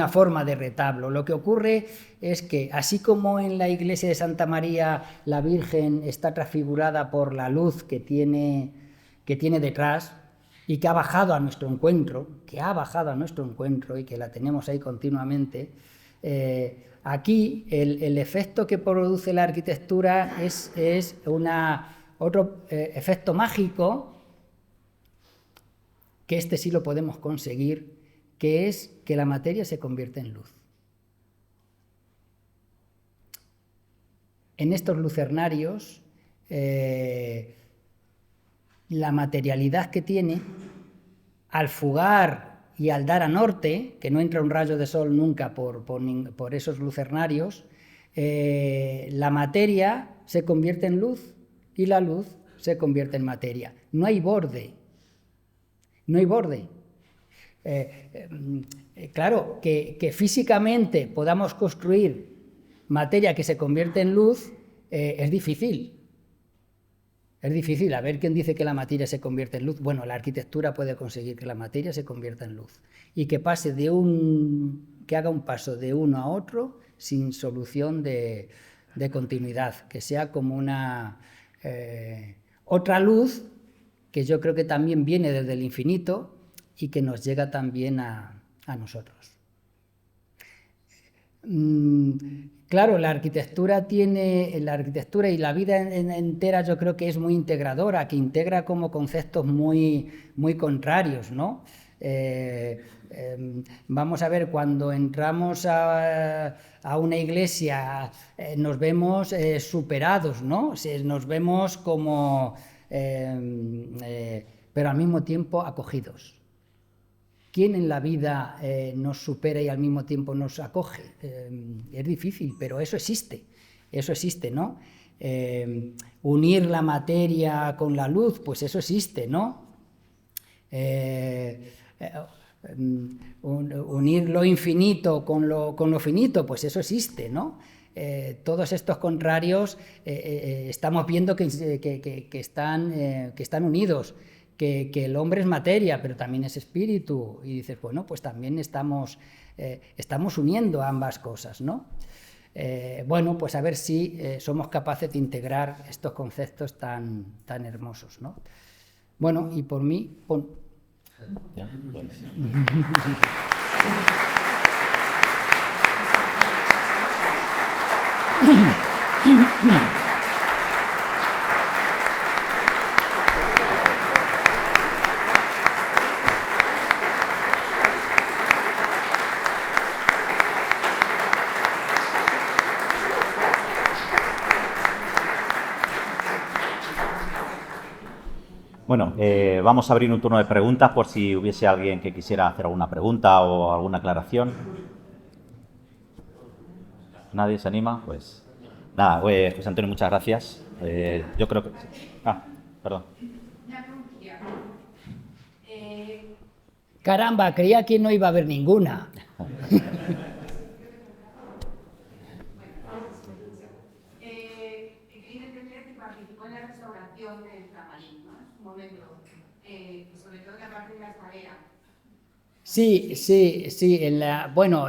forma de retablo. Lo que ocurre es que, así como en la iglesia de Santa María la Virgen está transfigurada por la luz que tiene detrás y que ha bajado a nuestro encuentro, y que la tenemos ahí continuamente, aquí el efecto que produce la arquitectura es otro efecto mágico, que sí lo podemos conseguir, que es que la materia se convierte en luz. En estos lucernarios, la materialidad que tiene, al fugar y al dar a norte, que no entra un rayo de sol nunca por esos lucernarios, la materia se convierte en luz y la luz se convierte en materia. No hay borde. Claro, que físicamente podamos construir materia que se convierte en luz es difícil. Es difícil. A ver quién dice que la materia se convierte en luz. Bueno, la arquitectura puede conseguir que la materia se convierta en luz y que haga un paso de uno a otro sin solución de continuidad, que sea como una otra luz que yo creo que también viene desde el infinito y que nos llega también a nosotros. Claro, la arquitectura y la vida entera yo creo que es muy integradora, que integra como conceptos muy, muy contrarios, ¿no? Vamos a ver, cuando entramos a una iglesia nos vemos superados, ¿no? Nos vemos como... pero al mismo tiempo acogidos. ¿quién en la vida nos supera y al mismo tiempo nos acoge? Es difícil, pero eso existe, ¿no? Unir la materia con la luz, pues eso existe, ¿no? Unir lo infinito con lo finito, pues eso existe, ¿no? Todos estos contrarios estamos viendo que están unidos, que el hombre es materia, pero también es espíritu, y dices, bueno, pues también estamos uniendo ambas cosas, ¿no? Bueno, pues a ver si somos capaces de integrar estos conceptos tan hermosos, ¿no? Bueno, y por mí, Ya, pues. Bueno, vamos a abrir un turno de preguntas por si hubiese alguien que quisiera hacer alguna pregunta o alguna aclaración. ¿Nadie se anima? Pues nada, José Antonio, muchas gracias. Yo creo que... perdón. caramba, creía que no iba a haber ninguna. Sí, bueno,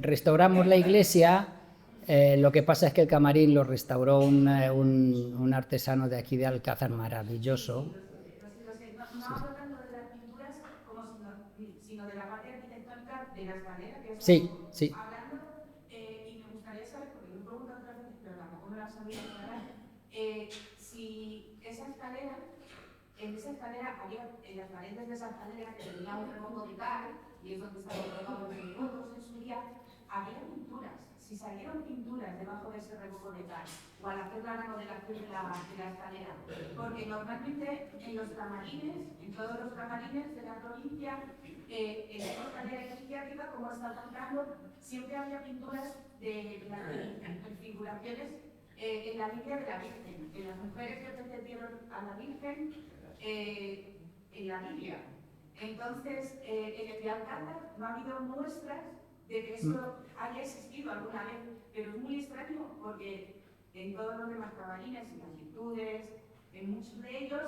restauramos la iglesia, lo que pasa es que el camarín lo restauró un artesano de aquí de Alcázar maravilloso. No hablo tanto de las pinturas sino de la parte arquitectónica de la escalera, que es Sí. hablando, y me gustaría saber, porque lo he preguntado otras veces, pero tampoco me lo han sabido aclarar, si esa escalera, en las paredes de esa escalera, que tenía un remoto de cal, y es donde estaban colocados los remotos en su día, había pinturas. Si salieron pinturas debajo de ese remoto de cal, o al hacer la remodelación de la escalera, porque normalmente en los camarines, en todos los camarines de la provincia, en la escalera iniciática, como está contando, siempre había pinturas de figuraciones en la línea de la Virgen, en las mujeres que precedieron a la Virgen en la Biblia. Entonces, en el de Alcázar no ha habido muestras de que eso haya existido alguna vez, pero es muy extraño porque en todos los demás camarines, en las virtudes, en muchos de ellos,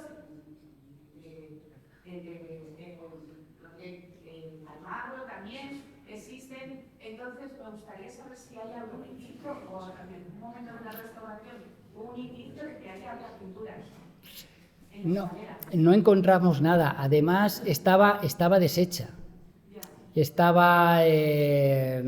Almagro también existen. Entonces, me gustaría saber si hay algún indicio o en algún momento de la restauración un indicio de que haya pinturas. No encontramos nada. Además, estaba deshecha. Estaba hecha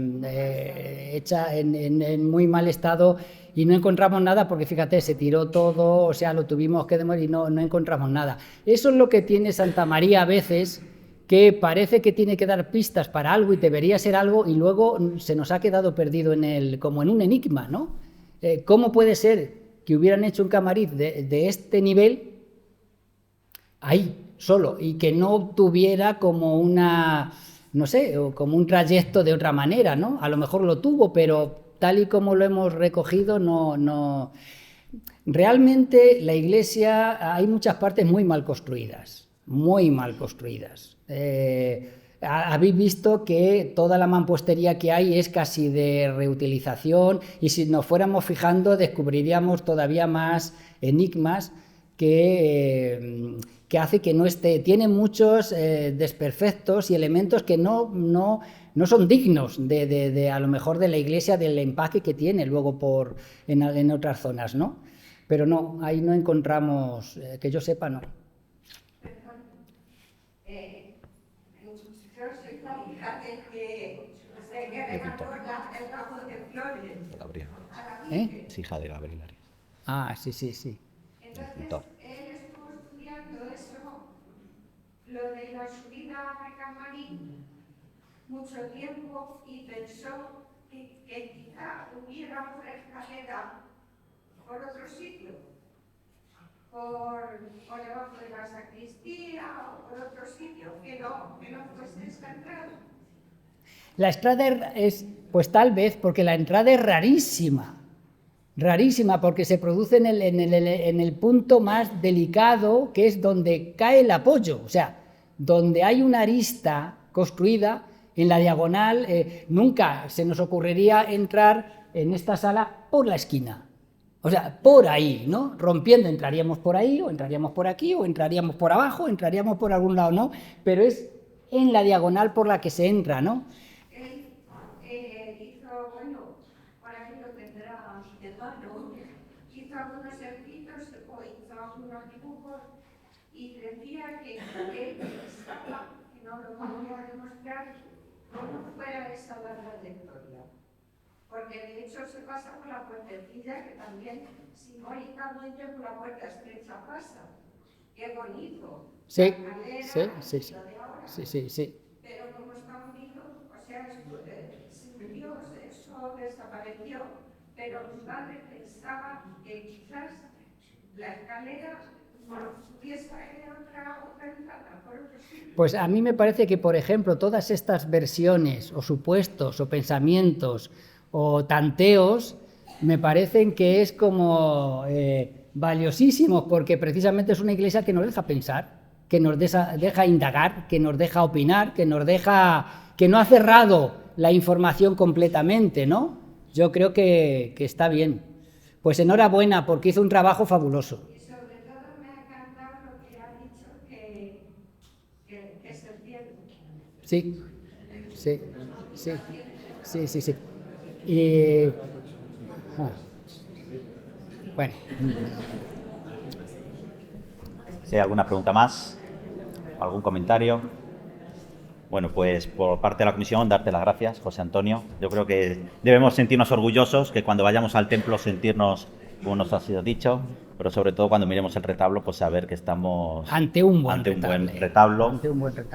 en muy mal estado y no encontramos nada porque, fíjate, se tiró todo, o sea, lo tuvimos que demoler y no encontramos nada. Eso es lo que tiene Santa María a veces, que parece que tiene que dar pistas para algo y debería ser algo y luego se nos ha quedado perdido como en un enigma, ¿no? ¿Cómo puede ser que hubieran hecho un camarín de este nivel ahí, solo, y que no tuviera como no sé, o como un trayecto de otra manera, ¿no? A lo mejor lo tuvo, pero tal y como lo hemos recogido, no. Realmente la iglesia, hay muchas partes muy mal construidas, muy mal construidas. Habéis visto que toda la mampostería que hay es casi de reutilización y si nos fuéramos fijando descubriríamos todavía más enigmas que hace que no esté, tiene muchos desperfectos y elementos que no son dignos de a lo mejor de la iglesia, del empaque que tiene luego en otras zonas, ¿no? Pero no, ahí no encontramos, que yo sepa, no. Gabriel. Es hija de Gabriel Arias. Ah, sí. Entonces, él estuvo estudiando eso, lo de la subida al camarín, mucho tiempo y pensó que quizá hubiera otra escalera por otro sitio. por debajo de la sacristía o por otro sitio, que no fuese esta entrada. La entrada es, pues tal vez, porque la entrada es rarísima, porque se produce en el punto más delicado, que es donde cae el apoyo, o sea, donde hay una arista construida en la diagonal. Nunca se nos ocurriría entrar en esta sala por la esquina, o sea, por ahí, ¿no? Rompiendo, entraríamos por ahí, o entraríamos por aquí, o entraríamos por abajo, o entraríamos por algún lado, ¿no? Pero es en la diagonal por la que se entra, ¿no? Hizo algunos escritos o hizo algunos dibujos y decía que él pensaba, que no lo podía demostrar, cómo fuera esa la trayectoria. Porque de hecho se pasa por la puertecilla, que también simbólicamente por la puerta estrecha pasa. Qué bonito. Sí, sí. Pero como está unido, o sea, se murió, eso desapareció, pero mi padre pensaba que quizás la escalera pudiese haber otra entrada por otro sitio. Pues a mí me parece que, por ejemplo, todas estas versiones o supuestos o pensamientos o tanteos me parecen que es como valiosísimos, porque precisamente es una iglesia que nos deja pensar, que nos deja indagar, que nos deja opinar, que no ha cerrado la información completamente, ¿no? Yo creo que está bien. Pues enhorabuena, porque hizo un trabajo fabuloso. Y sobre todo me ha encantado lo que ha dicho, que es el cielo. Sí. Y bueno. Si hay alguna pregunta más, algún comentario. Bueno, pues por parte de la comisión, darte las gracias, José Antonio. Yo creo que debemos sentirnos orgullosos, que cuando vayamos al templo sentirnos, como nos ha sido dicho, pero sobre todo cuando miremos el retablo, pues saber que estamos ante un buen retablo, retablo,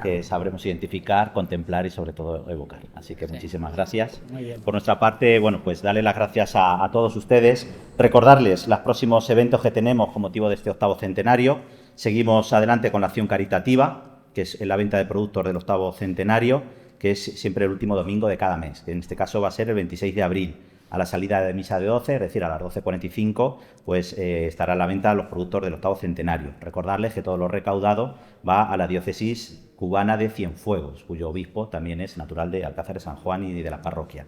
que sabremos identificar, contemplar y sobre todo evocar. Así que muchísimas gracias. Muy bien. Por nuestra parte, bueno, pues darle las gracias a todos ustedes. Recordarles los próximos eventos que tenemos con motivo de este 8º centenario. Seguimos adelante con la acción caritativa, que es la venta de productos del 8º centenario, que es siempre el último domingo de cada mes, que en este caso va a ser el 26 de abril. A la salida de misa de 12, es decir, a las 12:45, pues estará a la venta los productos del 8º centenario. Recordarles que todo lo recaudado va a la diócesis cubana de Cienfuegos, cuyo obispo también es natural de Alcázar de San Juan y de la parroquia.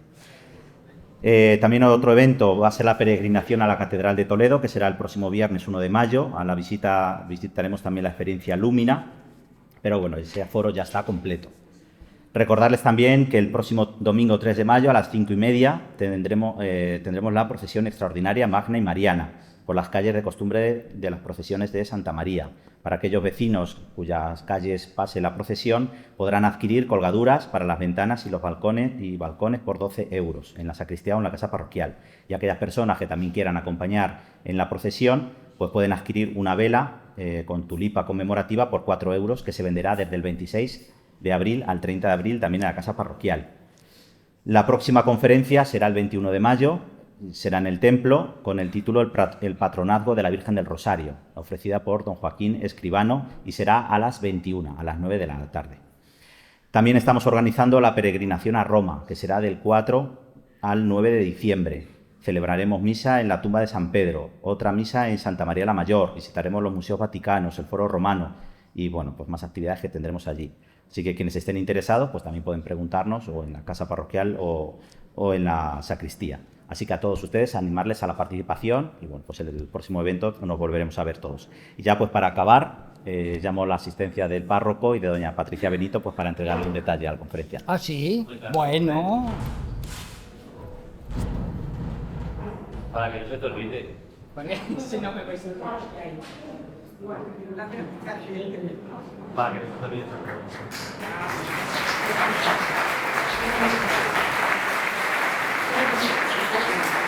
También otro evento va a ser la peregrinación a la Catedral de Toledo, que será el próximo viernes 1 de mayo. A la visita visitaremos también la experiencia Lúmina, pero bueno, ese aforo ya está completo. Recordarles también que el próximo domingo 3 de mayo a las 5:30 tendremos la procesión extraordinaria magna y mariana por las calles de costumbre de las procesiones de Santa María. Para aquellos vecinos cuyas calles pase la procesión, podrán adquirir colgaduras para las ventanas y los balcones por 12 euros en la sacristía o en la casa parroquial. Y aquellas personas que también quieran acompañar en la procesión, pues pueden adquirir una vela con tulipa conmemorativa por 4 euros, que se venderá desde el 26 de abril al 30 de abril también en la casa parroquial. La próxima conferencia será el 21 de mayo, será en el templo, con el título El Patronazgo de la Virgen del Rosario, ofrecida por don Joaquín Escribano, y será a las 21, a las 9 de la tarde. También estamos organizando la peregrinación a Roma, que será del 4 al 9 de diciembre. Celebraremos misa en la tumba de San Pedro, otra misa en Santa María la Mayor, visitaremos los museos vaticanos, el Foro Romano y, bueno, pues más actividades que tendremos allí. Así que quienes estén interesados, pues también pueden preguntarnos o en la casa parroquial o en la sacristía. Así que a todos ustedes animarles a la participación y, bueno, pues en el próximo evento nos volveremos a ver todos. Y ya pues para acabar, llamo la asistencia del párroco y de doña Patricia Benito pues para entregarle un detalle a la conferencia. ¿Ah, sí? Bueno. Para que no se te olvide. Si no me vais a... Para que no se te olvide. Gracias.